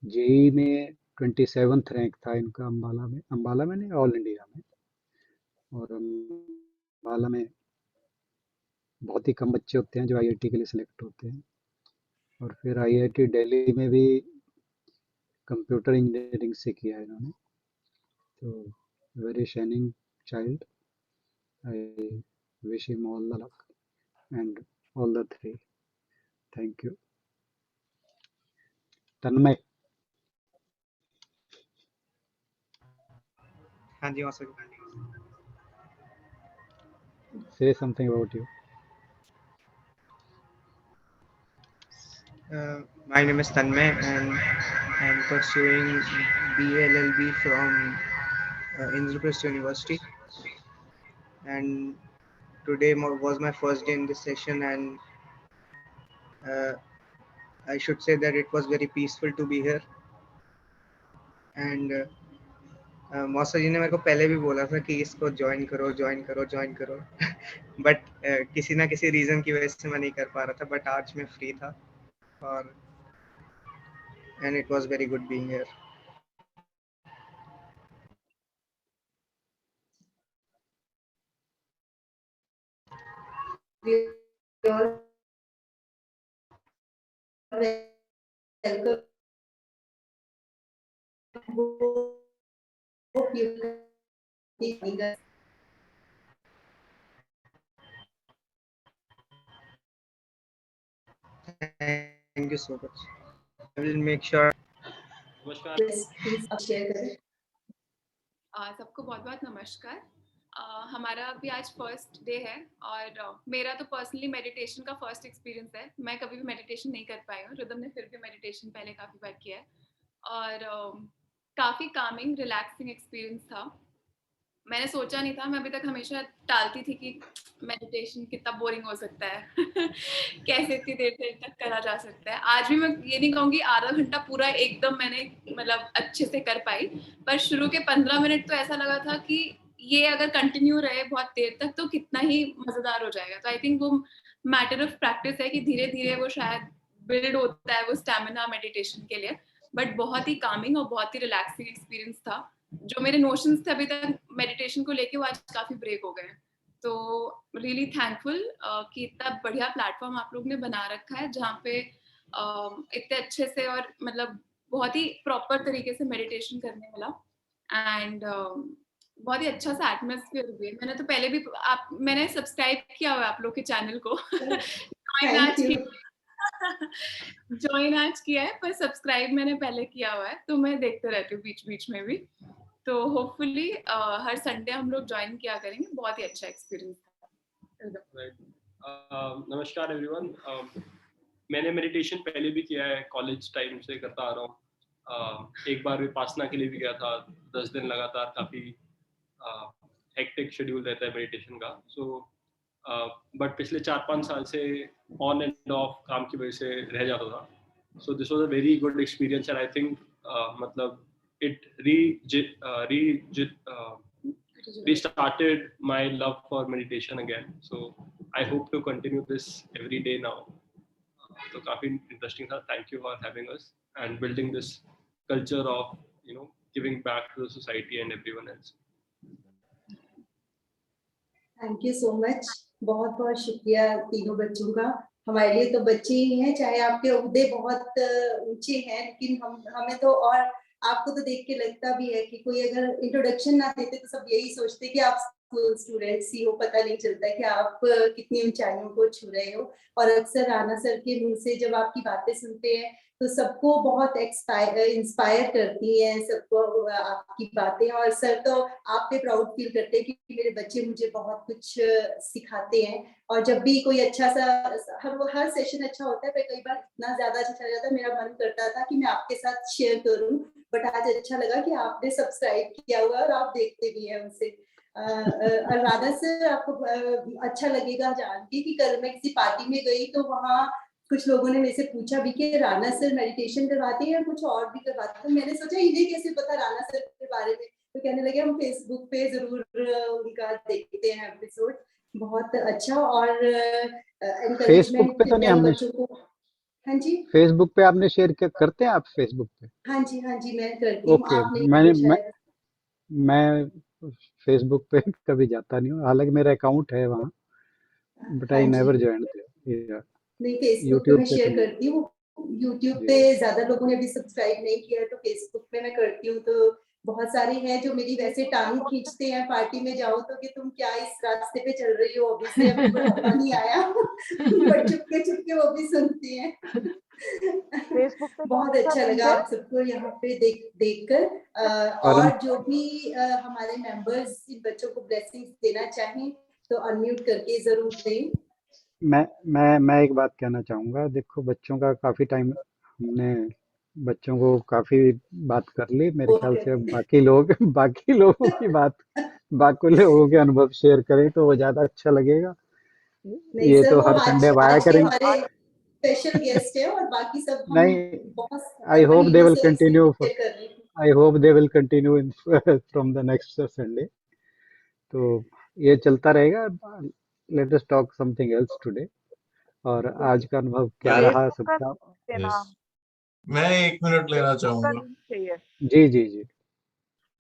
जेई में 27th रैंक था इनका अंबाला में नहीं, ऑल इंडिया में। और अंबाला में बहुत ही कम बच्चे होते हैं जो IIT के लिए सिलेक्ट होते हैं। और फिर IIT दिल्ली में भी कंप्यूटर इंजीनियरिंग से किया है इन्होंने। तो very shining child, I wish him all the luck and all the 3। Thank you. Tanmay, हाँ जी master. say something about you. My name is Tanmay and I am pursuing BLLB from Indraprasth University, and today was my first day in this session, and I should say that it was very peaceful to be here. And मौसा जी ने मेरे को पहले भी बोला था कि इसको ज्वाइन करो बट किसी ना किसी रीजन की वजह से मैं नहीं कर पा रहा था, बट आज मैं फ्री था और and it was very good being here. We all welcome. Hope you can us. Thank you so much. I will make sure. Yes, please share करें। सबको बहुत बहुत नमस्कार। हमारा अभी आज फर्स्ट डे है और मेरा तो पर्सनली मेडिटेशन का फर्स्ट एक्सपीरियंस है। मैं कभी भी मेडिटेशन नहीं कर पाई हूँ। रिदम ने फिर भी मेडिटेशन पहले काफ़ी बार किया है और काफ़ी कामिंग रिलैक्सिंग एक्सपीरियंस था। मैंने सोचा नहीं था, मैं अभी तक हमेशा टालती थी कि मेडिटेशन कितना बोरिंग हो सकता है कैसे इतनी देर तक करा जा सकता है। आज भी मैं ये नहीं कहूँगी आधा घंटा पूरा एकदम मैंने मतलब अच्छे से कर पाई, पर शुरू के 15 मिनट तो ऐसा लगा था कि ये अगर कंटिन्यू रहे बहुत देर तक तो कितना ही मजेदार हो जाएगा। तो आई थिंक वो मैटर ऑफ प्रैक्टिस है कि धीरे धीरे वो शायद बिल्ड होता है वो स्टैमिना मेडिटेशन के लिए। बट बहुत ही कामिंग और बहुत ही रिलैक्सिंग एक्सपीरियंस था। जो मेरे नोशंस थे अभी तक मेडिटेशन को लेके वो आज काफी ब्रेक हो गए। तो रियली थैंकफुल कि इतना बढ़िया प्लेटफॉर्म आप लोग ने बना रखा है जहाँ पे इतने अच्छे से और मतलब बहुत ही प्रॉपर तरीके से मेडिटेशन करने मिला एंड बहुत ही अच्छा सा एटमॉस्फेयर भी है। मैंने तो पहले भी मैंने सब्सक्राइब किया हुआ है आप लोग के चैनल को ज्वाइन आज किया है, पर सब्सक्राइब मैंने पहले किया हुआ है तो मैं देखते रहती हूँ बीच बीच में भी। तो होपफुली हर संडे हम लोग ज्वाइन किया करेंगे। बहुत ही अच्छा एक्सपीरियंस था। नमस्कार एवरीवन। मैंने मेडिटेशन पहले भी किया है, कॉलेज टाइम से करता आ रहा हूँ। एक बार विपासना के लिए भी गया था, 10 दिन लगातार। काफ़ी हेक्टिक शेड्यूल रहता है मेडिटेशन का। बट पिछले 4-5 साल से ऑन एंड ऑफ काम की वजह से रह जाता था। So this was a very good experience and I think मतलब it restarted my love for meditation again. So I hope to continue this every day now. So काफी interesting था. Thank you for having us and building this culture of giving back to the society and everyone else. Thank you so much. बहुत बहुत शुक्रिया तीनों बच्चों का। हमारे लिए तो बच्चे ही हैं, चाहे आपके ओहदे बहुत ऊंचे हैं, लेकिन हमें तो और आपको तो देख के लगता भी है कि कोई अगर इंट्रोडक्शन ना देते तो सब यही सोचते कि आप स्टूडेंट्स ही हो। पता नहीं चलता कि आप कितनी ऊंचाइयों को छू रहे हो। और अक्सर राणा सर के मुंह से जब आपकी बातें सुनते हैं तो सबको बहुत इंस्पायर करती हैं, सबको आपकी बातें। और सर तो आप पे प्राउड फील करते हैं कि मेरे बच्चे मुझे बहुत कुछ सिखाते हैं। और जब भी कोई अच्छा सा हर सेशन अच्छा होता है, पर कई बार इतना ज्यादा अच्छा चल जाता है, मेरा मन करता था कि मैं आपके साथ शेयर करूं, बट आज अच्छा लगा कि आपने सब्सक्राइब किया हुआ और आप देखते भी हैं उसे। और राधा सर, आपको अच्छा लगेगा जान के कि कल मैं किसी पार्टी में गई तो वहाँ कुछ लोगों ने मेरे से पूछा भी कि राणा सर मेडिटेशन करवाते हैं या कुछ और भी करवाते हैं, तो मैंने सोचा इन्हें कैसे पता राणा सर के बारे में, तो कहने लगे हम फेसबुक पे जरूर उनका देखते हैं एपिसोड, बहुत अच्छा। और फेसबुक एनकरेजमेंट पे तो नहीं हमने, बच्चों को। हाँ जी, फेसबुक पे आपने शेयर किया, करते हैं आप फेसबुक पे? हाँ जी, हाँ जी, मैं करती हूँ, ओके, आपने किया शायद। मैं फेसबुक पे कभी जाता नहीं हूँ, हालांकि मेरा अकाउंट है वहाँ, बट हाँ आई जी, नेवर जॉइन नहीं फेसबुक पे यूट्यूब मैं पे तो शेयर नहीं। करती हूँ, यूट्यूब जी पे ज्यादा लोगों ने अभी सब्सक्राइब नहीं किया है, तो फेसबुक पे मैं करती हूँ। तो बहुत सारे हैं जो मेरी वैसे टांग खींचते हैं पार्टी में जाओ तो, कि तुम क्या इस रास्ते पे चल रही हो, अभी से अभी बुढ़ापा नहीं आया बट चुपके चुपके वो भी सुनती हैं फेसबुक पे कौन बहुत सा अच्छा लिंक लगा है? आप सबको यहाँ पे देखकर। परम, और जो भी हमारे मेंबर्स इन बच्चों को ब्लेसिंग्स देना चाहें तो अनम्यूट करके जरूर दें। मैं एक बात कहना चाहूँगा। देखो, बच्चों का काफ़ी टाइम हमने, बच्चों को काफ़ी बात कर ली मेरे ख्याल से। अब बाकी लोग बाकी लोगों की बात, बाकी लोगों के अनुभव शेयर करें तो वो ज़्यादा अच्छा लगेगा। नहीं ये सर, तो वो हर संडे आज वाया आज के करेंगे। हमारे स्पेशल गेस्ट है, और बाकी सब हम नहीं, बहुत आई होप दे महीनों विल से कंटिन्यू, शेयर कर रहे हैं। I hope they will continue in from the next Sunday. तो ये चलता रहेगा। Let us talk something else today. और आज का अनुभव क्या मैं रहा फेसबुक का सबका? देना, यस, मैं 1 मिनट लेना फेसबुक का चाहूंगा। लिंक चाहिए। जी जी जी।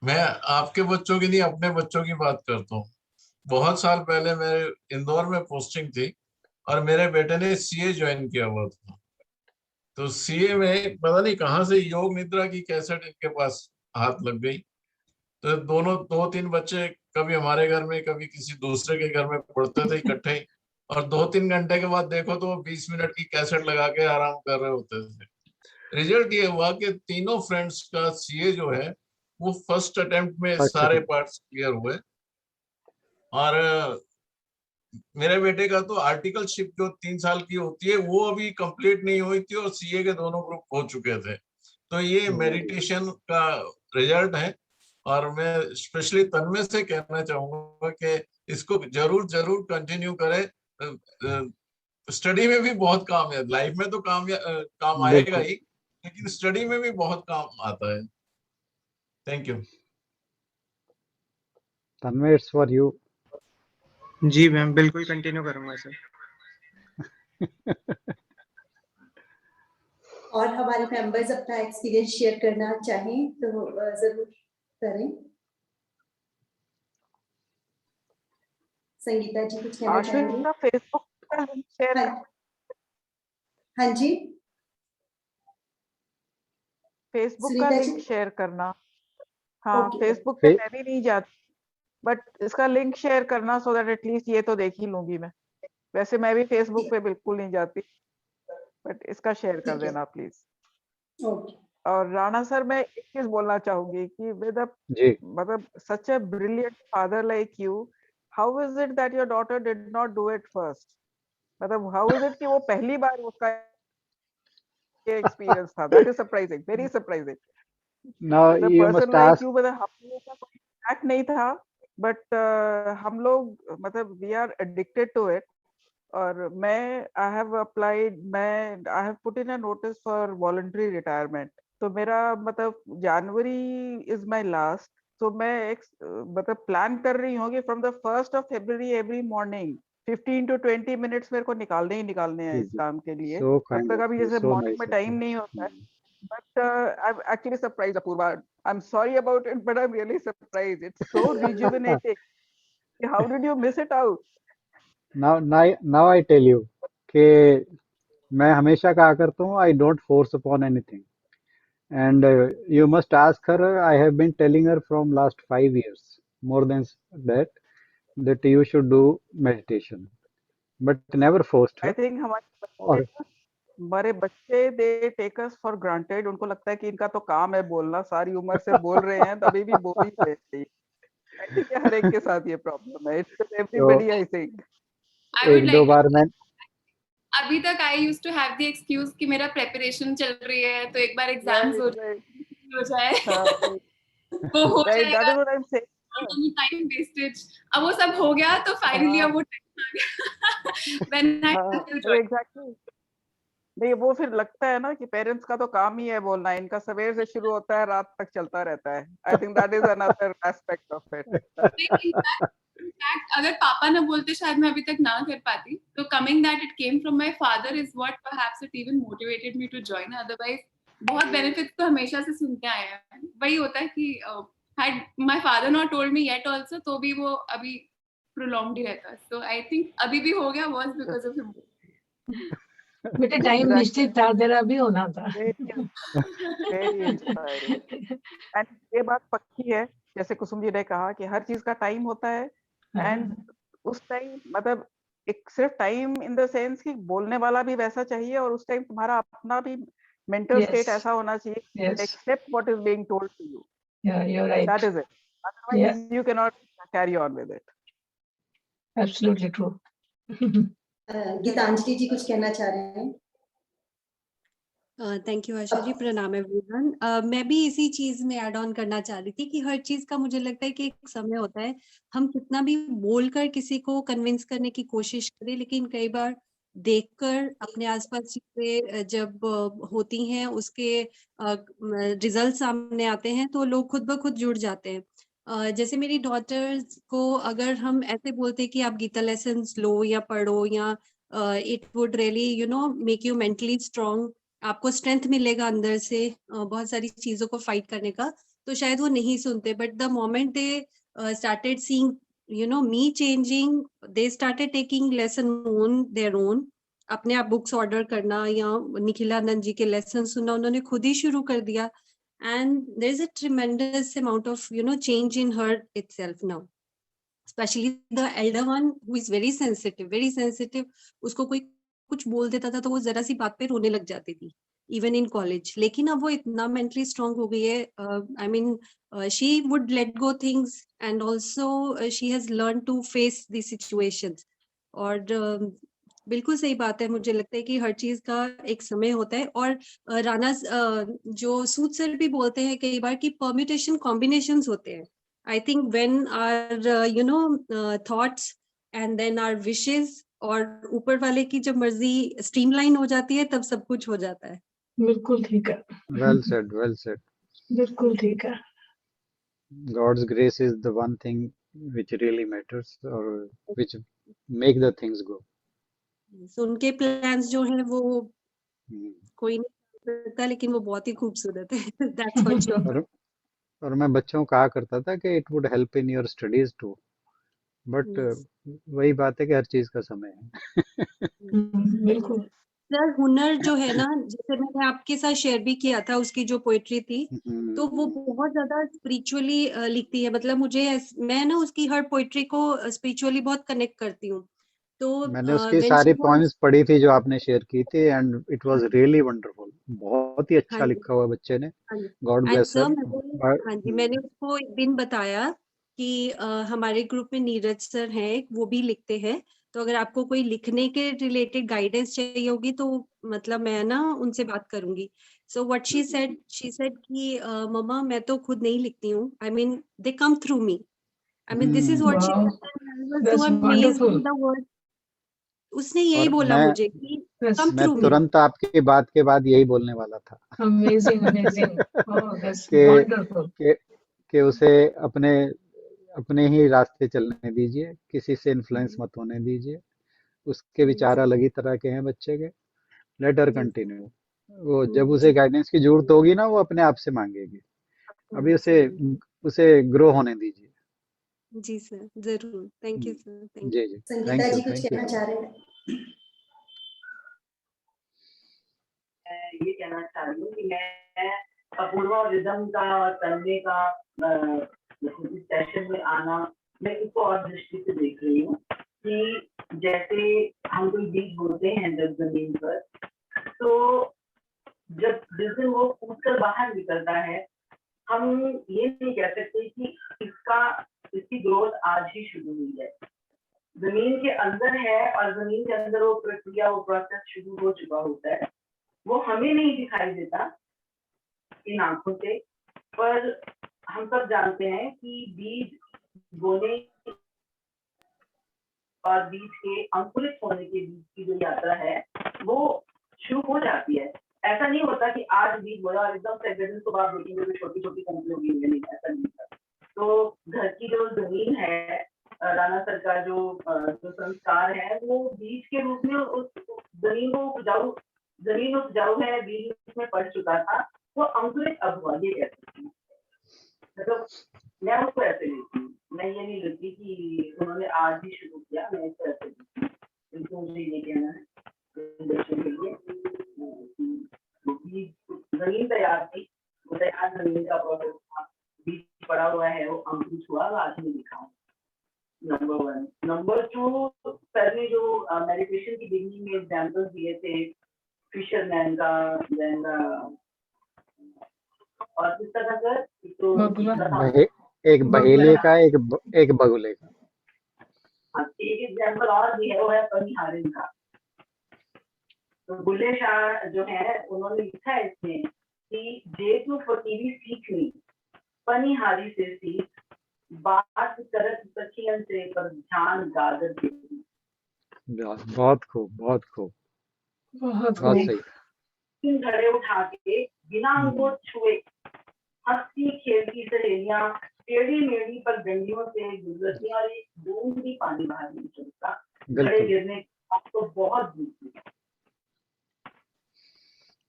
मैं आपके बच्चों की नहीं, अपने बच्चों की बात करता हूँ। बहुत साल पहले मेरे इंदौर में पोस्टिंग थी और मेरे बेटे ने सीए ज्वाइन किया हुआ था। तो सीए में पता नहीं कहाँ से योग निद्रा की कैसेट इनके पास हाथ लग गई। तो दोनों 2-3 बच्चे कभी हमारे घर में कभी किसी दूसरे के घर में पढ़ते थे इकट्ठे ही, और 2-3 घंटे के बाद देखो तो वो 20 मिनट की कैसेट लगा के आराम कर रहे होते थे। रिजल्ट ये हुआ कि तीनों फ्रेंड्स का सीए जो है वो फर्स्ट अटेम्प्ट में फर्स्ट सारे अटेम्प्ट। पार्ट्स क्लियर हुए। और मेरे बेटे का तो आर्टिकलशिप जो 3 साल की होती है वो अभी कंप्लीट नहीं हुई थी और सीए के दोनों ग्रुप हो चुके थे। तो ये मेडिटेशन का रिजल्ट है। और मैं स्पेशली तन्मय से कहना चाहूंगा कि इसको जरूर जरूर कंटिन्यू करें। स्टडी में भी बहुत काम है, लाइफ में तो काम आएगा बिल्कुल। ही, लेकिन स्टडी में भी बहुत काम आता है। Thank you. Tanmay, it's for you. जी मैम, बिल्कुल कंटिन्यू करूंगा सर। और हमारे मेंबर्स अपना एक्सपीरियंस शेयर करना चाहें तो जरूर करें। संगीता जी कुछ कहना आश्विन चाहेंगे? का फेसबुक का लिंक शेयर हाँ, कर, हाँ जी, फेसबुक का सुनीता जी। लिंक शेयर करना। हाँ, ओके, फेसबुक पे फे, मैं भी नहीं जाती, बट इसका लिंक शेयर करना सो दैट एटलीस्ट ये तो देख ही लूंगी मैं। वैसे मैं भी फेसबुक पे बिल्कुल नहीं जाती, बट इसका शेयर कर ठीक है, देना प्लीज। ओके। और राणा सर, मैं एक चीज बोलना चाहूंगी कि विद अ जी। मतलब such a brilliant father like you, how is it that your daughter did not do it first? मतलब हाउ इज इट कि वो पहली बार उसका ये एक्सपीरियंस था? That is surprising, very surprising. Now मतलब you person must like ask. You, मतलब हम लोगों का कोई ट्रैक नहीं था, बट हम लोग मतलब we are addicted to it. और मैं आई हैव अप्लाइड, मैं I have put in a notice for voluntary retirement. तो मेरा मतलब जनवरी इज माय लास्ट। तो मैं एक मतलब प्लान कर रही हूँ कि from the 1st of February every morning 15 to 20 minutes मेरे को निकालने ही निकालने हैं जी इस जी। काम के लिए। सो तब काइंड तक ऑफ अभी यू, जैसे सो मॉर्निंग में नाइस ऑफ टाइम यू। नहीं होता है, but I'm actually surprised, Apurva. I'm sorry about it, but I'm really surprised. It's so rejuvenating. How did you miss it out? Now I tell you कि मैं हमेशा कहा करता हूँ, I don't force upon anything. And you must ask her. I have been telling her from last 5 years, more than that, that you should do meditation, but never forced I her. think और हमारे बच्चे they take us for granted. उनको लगता है कि इनका तो काम है बोलना, सारी उम्र से बोल रहे हैं, तभी भी बोल ही रहे हैं। आई थिंक हर एक के साथ ये प्रॉब्लम है। इट्स तो everybody, I think. I would एक दो like बार मैं, अभी तक I use to have the excuse कि मेरा प्रेपरेशन चल रही है तो एक बार एग्जाम्स हो जाए वो हो राइट, दैट जाएगा, is what I am saying. Time wastage. अब वो सब हो गया तो फाइनली अब वो टाइम आ गया when I have to join. Exactly. नहीं, वो फिर लगता है ना कि पेरेंट्स का तो काम ही है बोलना, इनका सवेर से शुरू होता है, रात तक चलता रहता है. I think that is another aspect of it. In fact अगर पापा ना बोलते शायद मैं अभी तक ना कर पाती. तो coming that it came from my father is what perhaps it even motivated me to join. Otherwise बहुत बेनिफिट्स तो हमेशा से सुनते आए हैं. वही होता है कि had my father not told me yet also तो भी वो अभी prolonged ही रहता. So I think अभी भी हो गया was because of him. बेटे टाइम निश्चित था, तेरा भी होना था. Very inspiring. एंड ये बात पक्की है, जैसे कुसुम जी ने कहा कि हर चीज का टाइम होता है. एंड उस टाइम मतलब एक सिर्फ टाइम इन द सेंस कि बोलने वाला भी वैसा चाहिए, और उस टाइम तुम्हारा अपना भी मेंटल स्टेट ऐसा होना चाहिए, except what is being told to you. Yeah, you're right. That is it. Otherwise, you cannot carry on with it. Absolutely true. Geetanjali ji कुछ कहना चाह रहे हैं? Thank you Asha ji. प्रणाम एवरीवन. मैं भी इसी चीज में ऐड ऑन करना चाह रही थी कि हर चीज का मुझे लगता है कि एक समय होता है. हम कितना भी बोलकर किसी को कन्विंस करने की कोशिश करें, लेकिन कई बार देखकर अपने आसपास चीजें जब होती हैं, उसके रिजल्ट सामने आते हैं, तो लोग खुद ब खुद जुड़ जाते हैं. जैसे मेरी डॉटर्स को अगर हम ऐसे बोलते कि आप गीता लेसन्स लो या पढ़ो, या it would really you know make you mentally strong, आपको स्ट्रेंथ मिलेगा अंदर से बहुत सारी चीजों को फाइट करने का, तो शायद वो नहीं सुनते. But the moment they started seeing you know me changing, they started taking lesson on their own. अपने आप बुक्स ऑर्डर करना या निखिलानंद जी के लेसन सुनना उन्होंने खुद ही शुरू कर दिया. and there is a tremendous amount of change in her itself now, especially the elder one who is very sensitive. उसको कोई कुछ बोल देता था तो वो जरा सी बात पे रोने लग जाती थी, इवन इन कॉलेज. लेकिन अब वो इतना मेंटली स्ट्रांग हो गई है. I mean she would let go things, and also she has learn to face the situations. और बिल्कुल सही बात है. मुझे लगता है कि हर चीज का एक समय होता है. और राना जो सूद सर भी बोलते हैं कई बार कि परम्यूटेशन कॉम्बिनेशंस होते हैं. I think when our thoughts and then our wishes और ऊपर वाले की जब मर्जी स्ट्रीमलाइन हो जाती है, तब सब कुछ हो जाता है. बिल्कुल ठीक है. Well said, well said. बिल्कुल ठीक है. God's grace is the one thing which really matters, or which make the things go. So, उनके प्लान्स जो हैं वो कोई नहीं करता, लेकिन वो बहुत ही खूबसूरत है. That's for sure. और मैं बच्चों को कहा करता था कि it would help in your studies too, बट वही बात है कि हर चीज का समय है. बिल्कुल. सर हुनर जो है ना, जैसे मैंने आपके साथ शेयर भी किया था, उसकी जो पोएट्री थी, तो वो बहुत ज्यादा स्पिरिचुअली लिखती है. मतलब मैं ना उसकी हर पोएट्री को स्पिरिचुअली बहुत कनेक्ट करती हूँ. तो मैंने उसकी सारी पोएम्स पढ़ी थी जो आपने शेयर की थी, and it was really wonderful. बहुत ही अच्छा लिखा हुआ बच्चे ने. God bless sir. हाँ जी, मैंने उसको एक दिन बताया कि हमारे ग्रुप में नीरज सर हैं, वो भी लिखते हैं, तो अगर आपको कोई लिखने के रिलेटेड गाइडेंस चाहिए होगी तो मतलब मैं ना उनसे बात करूंगी. सो व्हाट शी सेड कि मम्मा मैं तो खुद नहीं लिखती हूँ. I mean they come through me. I mean this is what she said. उसने यही बोला मुझे कि कम मैं थ्रू मी. तुरंत आपकी बात के बाद यही बोलने वाला था. अमेजिंग. Oh, that's wonderful. कि उसे अपने ही रास्ते चलने दीजिए, किसी से इन्फ्लुएंस मत होने दीजिए. उसके विचार अलग ही तरह के हैं बच्चे के. Let her continue. वो जब उसे गाइडेंस की जरूरत होगी ना, वो अपने आप से मांगेगी. अभी उसे ग्रो होने दीजिए. जी सर, जरूर. Thank you sir. थैंक जी. संगीता जी कुछ कहना चाह रहे हैं? ये कहना चाह रही हूँ कि मैं अपूर्वा और रिदम का और तन्मय का सेशन में आना, मैं इसको और दृष्टि से देख रही हूँ कि जैसे हम कोई बीज बोलते हैं जब जमीन पर, तो जब जिस दिन वो कूद कर बाहर निकलता है, हम ये नहीं कह सकते कि इसकी ग्रोथ आज ही शुरू हुई है. जमीन के अंदर है और जमीन के अंदर वो प्रक्रिया, वो प्रोसेस शुरू हो चुका होता है. वो हमें नहीं दिखाई देता इन आंखों से, पर हम सब जानते हैं कि बीज बोने और बीज के अंकुरित होने के बीच की जो यात्रा है वो शुरू हो जाती है। ऐसा नहीं होता कि आज बीज बोया और एकदम से अगले दिन सुबह आप देखेंगे तो छोटी छोटी पंक्ति होगी, नहीं, ऐसा नहीं होता। तो घर की जो जमीन है, राणा सर का जो संस्कार है, वो बीज के रूप में उस जमीन को उपजाऊ, जमीन उपजाऊ है, बीज उसमें पड़ चुका था, वो अंकुरित अब हुआ, ये कह सकती हूँ। मतलब मैं उसको ऐसे लेती हूँ, मैं ये नहीं लेती कि उन्होंने आज ही शुरू किया, मैं इसको ऐसे लेती हूँ। तो मुझे ये कहना है बच्चों के लिए, जमीन तैयार थी, वो तैयार जमीन का प्रोसेस था, बीज पड़ा हुआ है, वो अंकुरित हुआ, आज में दिखा। नंबर 1। नंबर 2, सर ने जो मेडिटेशन की बिगनिंग में एग्जाम्पल्स दिए थे, फिशरमैन का, देन और किस तरह सर, तो एक बहेलिए का, एक बगुले का। एक एग्जाम्पल और भी है, वो है पनिहारिन का। तो बुल्ले शाह जो है, उन्होंने लिखा है इसमें कि जे तू फकीरी सीखनी पनिहारी से सीख, बात करत सखियन से पर ध्यान गागर के। बहुत खूब, बहुत खूब, बहुत सही। 3 घड़े उठा के बिना उनको छुए हंसती खेलती सहेलियां टेढ़ी मेढ़ी पर डंडियों से गुजरती और एक बूंद भी पानी बाहर नहीं चलता, घड़े गिरने तो बहुत दूर।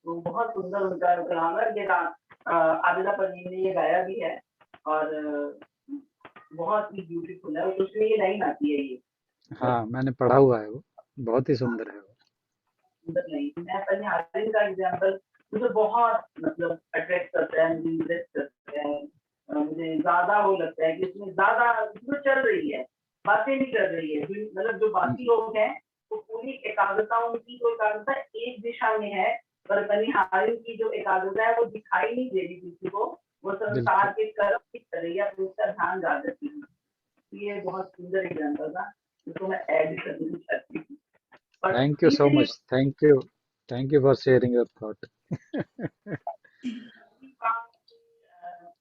तो बहुत सुंदर उनका कलाम है, ये आबिदा परवीन ने ये गाया भी है और बहुत ही ब्यूटीफुल है, और उसमें ये लाइन आती है ये। हाँ, मैंने पढ़ा हुआ है, वो बहुत ही सुंदर है वो। सुंदर लाइन। मैं पनिहारिन का एग्जाम्पल मुझे बहुत मतलब अट्रैक्ट करता है, मुझे इंटरेस्ट करता है, मुझे ज्यादा वो लगता है कि इसमें ज्यादा जो चल रही है, बातें नहीं कर रही है, मतलब जो बाकी लोग हैं वो पूरी एकाग्रता, उनकी जो एकाग्रता एक दिशा में है, पर पनिहारिन की जो एकाग्रता है वो दिखाई नहीं दे रही किसी को, वो संसार के कर्म की कर रही है, उसका ध्यान जा सकती है। ये बहुत सुंदर एग्जाम्पल था, जिसको मैं ऐड करना चाहती हूँ। Thank you so much. Thank you for sharing your thought.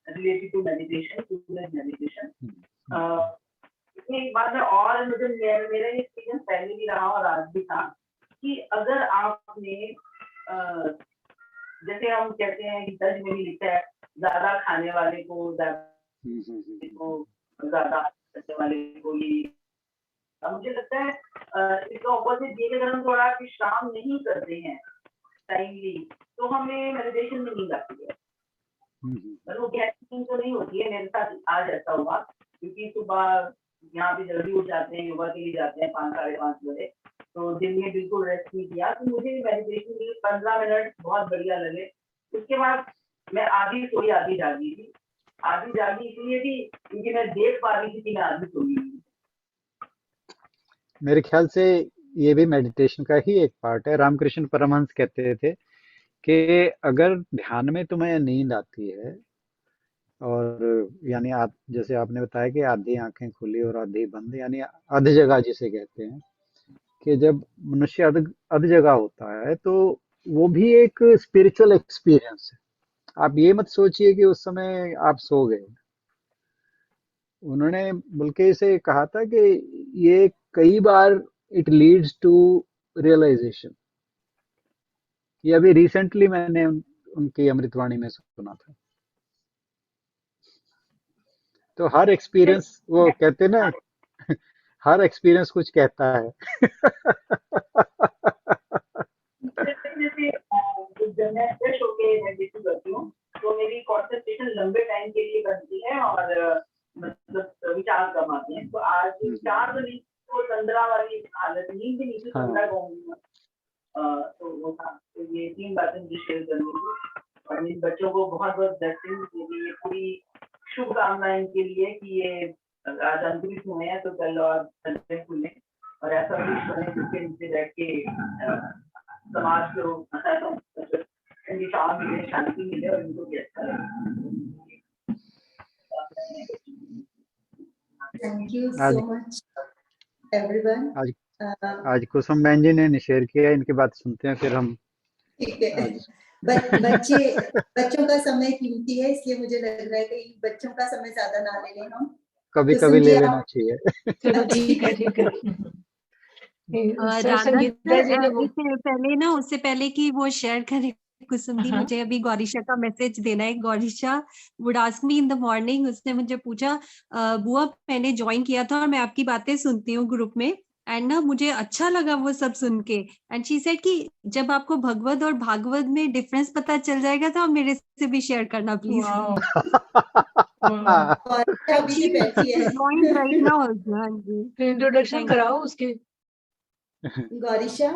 Related to meditation, meditation. इसमें एक बात है और मुझे मेरा एक्सपीरियंस पहले भी रहा और आज भी था कि अगर आपने जैसे हम कहते हैं कि दर्ज में भी लिखा है, ज्यादा खाने वाले को ज्यादा करने वाले को ये, मुझे लगता है इसका ऑपोजिट ये, अगर हम थोड़ा विश्राम नहीं करते हैं टाइमली, तो हमें मेडिटेशन में नींद आती है, पर वो गहरी नींद तो नहीं होती है। मेरे साथ आज ऐसा हुआ, क्योंकि सुबह यहाँ पे जल्दी उठ जाते हैं, योगा के लिए जाते हैं 5 साढ़े 5 बजे, तो दिन में बिल्कुल रेस्ट नहीं किया, तो मुझे मेडिटेशन के लिए 15 मिनट बहुत बढ़िया लगे। उसके बाद मैं आधी सोई आधी जागी थी, आधी जागी इसलिए थी क्योंकि मैं देख पा रही थी कि मैं आधी सोई थी। मेरे ख्याल से ये भी मेडिटेशन का ही एक पार्ट है। रामकृष्ण परमहंस कहते थे कि अगर ध्यान में तुम्हें नींद आती है, और यानी आप जैसे आपने बताया कि आधी आंखें खुली और आधी बंद, यानी अध जगह जिसे कहते हैं, कि जब मनुष्य अध जगह होता है तो वो भी एक स्पिरिचुअल एक्सपीरियंस है। आप ये मत सोचिए कि उस समय आप सो गए। उन्होंने बल्कि इसे कहा था कि ये कई बार इट लीड्स टू रियलाइजेशन। ये अभी रिसेंटली मैंने उनकी अमृतवाणी में सुना था। तो हर एक्सपीरियंस, वो कहते ना, हर एक्सपीरियंस कुछ कहता है। जब मैं फ्रेश होके मेडिटेशन करती हूँ तो मेरी कॉन्सेंट्रेशन लंबे टाइम के लिए बनती है और मतलब विचार कम आते हैं। तो आज विचार तो नहीं, तो तंद्रा वाली हालत, नींद भी नहीं थी, तंद्रा कहूँगी। तो वो था, तो ये 3 बातें मुझे शेयर करनी थी, और इन बच्चों को बहुत बहुत ब्लेसिंग, ये पूरी शुभकामनाएं के लिए कि ये आज अंकुरित हुए हैं तो कल और फलते फूलें, और ऐसा कुछ बने जिसके नीचे बैठ के समाज को शांति मिले और इनको भी अच्छा लगे। Thank you so much everyone. आज कुसुम बहन जी ने शेयर किया, इनकी बात सुनते हैं फिर हम। ठीक है, बच्चों का समय कीमती है, इसलिए मुझे लग रहा है कि बच्चों का समय ज्यादा ना ले लें हम, कभी कभी ले लेना चाहिए। चलो ठीक है। सर राधा संगीता जी सर, ने वो इससे पहले ना, उससे पहले कि वो शेयर करे कुसुम दी, हाँ मुझे अभी गौरीशा का मैसेज देना है। Gaurisha would ask me in the morning, उसने मुझे पूछा बुआ मैंने ज्वाइन किया था और मैं आपकी बातें सुनती हूँ ग्रुप में, एंड ना मुझे अच्छा लगा वो सब सुन के, एंड शी सेड कि जब आपको भगवत और भागवत में डिफरेंस पता चल जाएगा तो आप मेरे से भी शेयर करना प्लीज। वाओ वाओ और अभी भी बैठी है। Join right now. हाँ जी, फिर इंट्रोडक्शन Thank कराओ उसके। गौरीशा,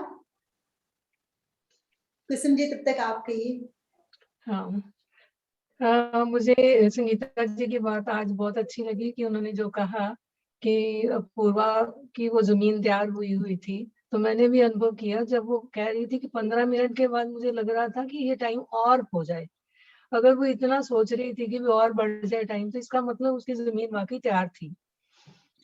कुसुम जी तब तक आप कहिए। हाँ मुझे संगीता जी की बात आज बहुत अच्छी लगी कि उन्होंने जो कहा कि पूर्वा की वो जमीन तैयार हुई हुई थी, तो मैंने भी अनुभव किया जब वो कह रही थी कि 15 मिनट के बाद मुझे लग रहा था कि ये टाइम और हो जाए। अगर वो इतना सोच रही थी कि भी और बढ़ जाए टाइम, तो इसका मतलब उसकी जमीन वाकई तैयार थी।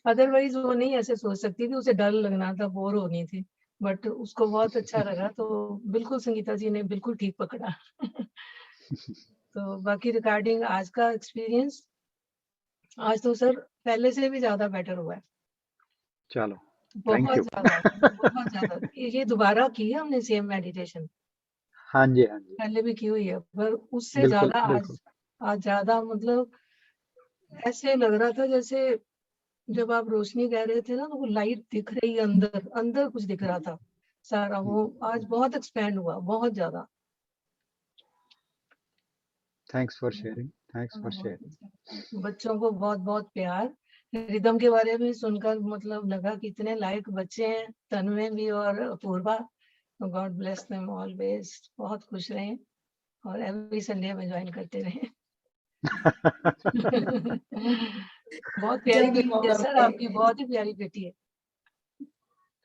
अदरवाइज वो नहीं ऐसे सोच सकती थी, उसे डर लगना था, बोर होनी थी, बट उसको बहुत अच्छा लगा। तो बिल्कुल संगीता जी ने बिल्कुल ठीक पकड़ा। तो बाकी रिगार्डिंग आज का एक्सपीरियंस, आज तो सर पहले से भी ज्यादा बेटर हुआ है, चलो, थैंक यू। बहुत ज्यादा। ये दोबारा की है हमने सेम मेडिटेशन, हाँ जी, हाँ जी, पहले भी की हुई है, पर उससे बिल्कुल ज्यादा बिल्कुल। आज ज्यादा मतलब ऐसे लग रहा था जैसे जब आप रोशनी कह रहे थे ना, तो वो लाइट दिख रही है, अंदर अंदर कुछ दिख रहा था सारा। वो आज बहुत एक्सपेंड हुआ, बहुत ज्यादा। Thanks for sharing, thanks for sharing. बच्चों को बहुत बहुत प्यार। रिदम के बारे में सुनकर मतलब लगा कि इतने लायक बच्चे हैं, तन्मय भी और Apurva. God bless them always, बहुत खुश रहें और एवरी संडे में ज्वाइन करते रहें। बहुत प्यारी जब भी बेटी है मौका सर, मिले। आपकी बहुत ही प्यारी बेटी है,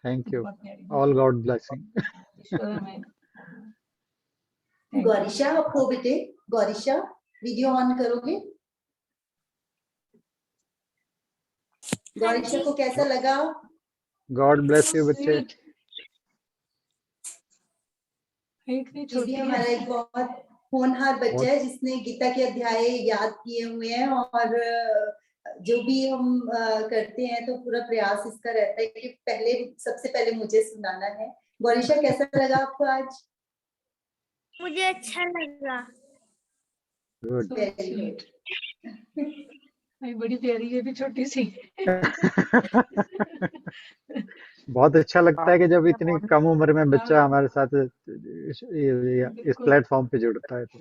थैंक यू, बहुत प्यारी ऑल बेटी गॉड ब्लेसिंग। है। ईश्वर में। Thank you. गौरीशा आप हो बेटे? गौरीशा, वीडियो ऑन करोगे? गौरीशा को कैसा लगा? गॉड ब्लेस यू बच्चे। स्वीट, इतनी ये भी छोटी है। हमारा एक बहुत होनहार बच्चा है जिसने गीता के अध्याय याद किए हुए हैं, और जो भी हम करते हैं तो पूरा प्रयास इसका रहता है कि पहले सबसे पहले मुझे सुनाना है। गौरीशा कैसा लगा आपको आज? मुझे अच्छा लगा। Good. So very sweet. Good. बड़ी प्यारी है भी, छोटी सी। बहुत अच्छा लगता है कि जब इतनी कम उम्र में बच्चा हाँ, हमारे साथ इस बिल्कुल। प्लेटफॉर्म पे जुड़ता है। तो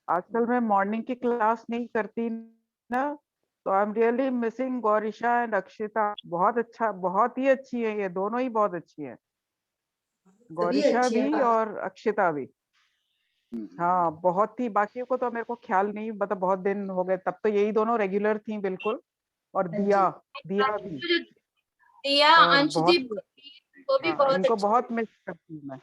आजकल मैं मॉर्निंग की क्लास नहीं करती ना, तो I am really missing Gaurisha and Akshita. बहुत अच्छा, बहुत ही अच्छी है, ये दोनों ही बहुत अच्छी हैं, सभी गौरीशा अच्छे भी हैं। और अक्षिता भी। हाँ बहुत ही, बाकियों को तो मेरे को ख्याल नहीं, मतलब बहुत दिन हो गए, तब तो यही दोनों रेगुलर थी बिल्कुल। और हाँ दिया, जी। दिया भी। दिया, और बहुत, अंशदीप वो भी हाँ, बहुत इनको अच्छी। बहुत मिस करती हूँ मैं।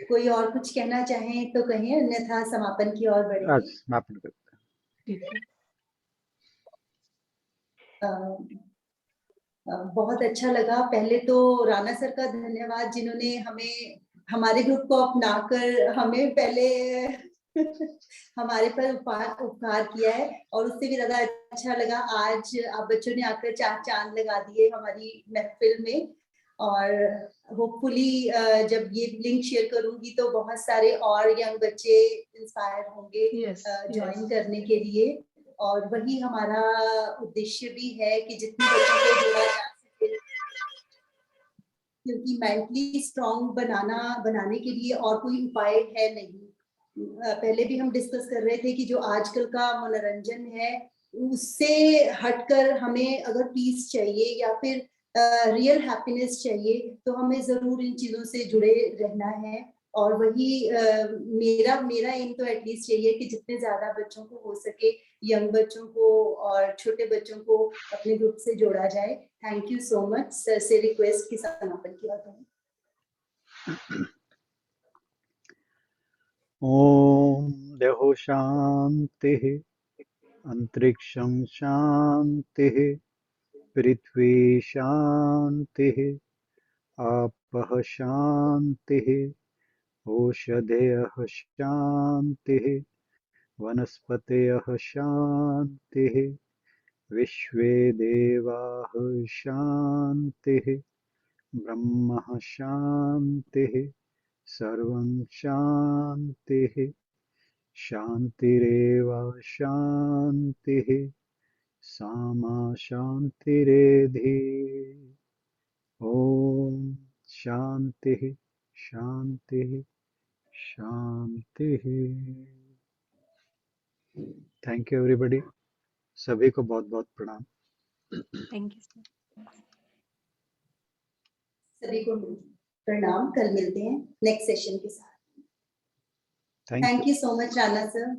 कोई और कुछ कहना चाहें तो कहें, अन्यथा समापन की ओर आज बढ़ेंगे। समापन करते ठीक है। बहुत अच्छा लगा। पहले तो राणा सर का धन्यवाद, जिन्होंने हमें हमारे ग्रुप को अपनाकर हमें पहले हमारे पर उपकार किया है, और उससे भी ज्यादा अच्छा लगा आज आप बच्चों ने आकर चार चांद लगा दिए हमारी महफिल में। और होपफुली जब ये लिंक शेयर करूंगी तो बहुत सारे और यंग बच्चे इंस्पायर होंगे Yes, ज्वाइन yes. करने के लिए। और वही हमारा उद्देश्य भी है कि जितने बच्चों को जोड़ा जा सके, क्योंकि मेंटली स्ट्रांग बनाने के लिए और कोई उपाय है नहीं। पहले भी हम डिस्कस कर रहे थे कि जो आजकल का मनोरंजन है उससे हटकर हमें अगर पीस चाहिए या फिर रियल हैप्पीनेस चाहिए तो हमें जरूर इन चीजों से जुड़े रहना है। और वही मेरा एम तो एटलीस्ट यही है कि जितने ज्यादा बच्चों को हो सके, यंग बच्चों को और छोटे बच्चों को अपने ग्रुप से जोड़ा जाए। Thank you so much. Sir से रिक्वेस्ट की समापन किया करें। ओम देहो शांति, अंतरिक्षं शांति, पृथ्वी शांति, आपः शांति, ओषधयः शांति, वनस्पतयः शांति, विश्वे देवाः शान्तिः ब्रह्म शान्तिः सर्वं शान्तिः शान्तिरेव शान्तिः सामा शान्तिरेधि ॐ शान्तिः शान्तिः शान्तिः। थैंक यू एवरीबॉडी, सभी को बहुत बहुत प्रणाम। Thank you sir. सभी को प्रणाम, कल मिलते हैं नेक्स्ट सेशन के साथ। Thank thank you so much Rana sir.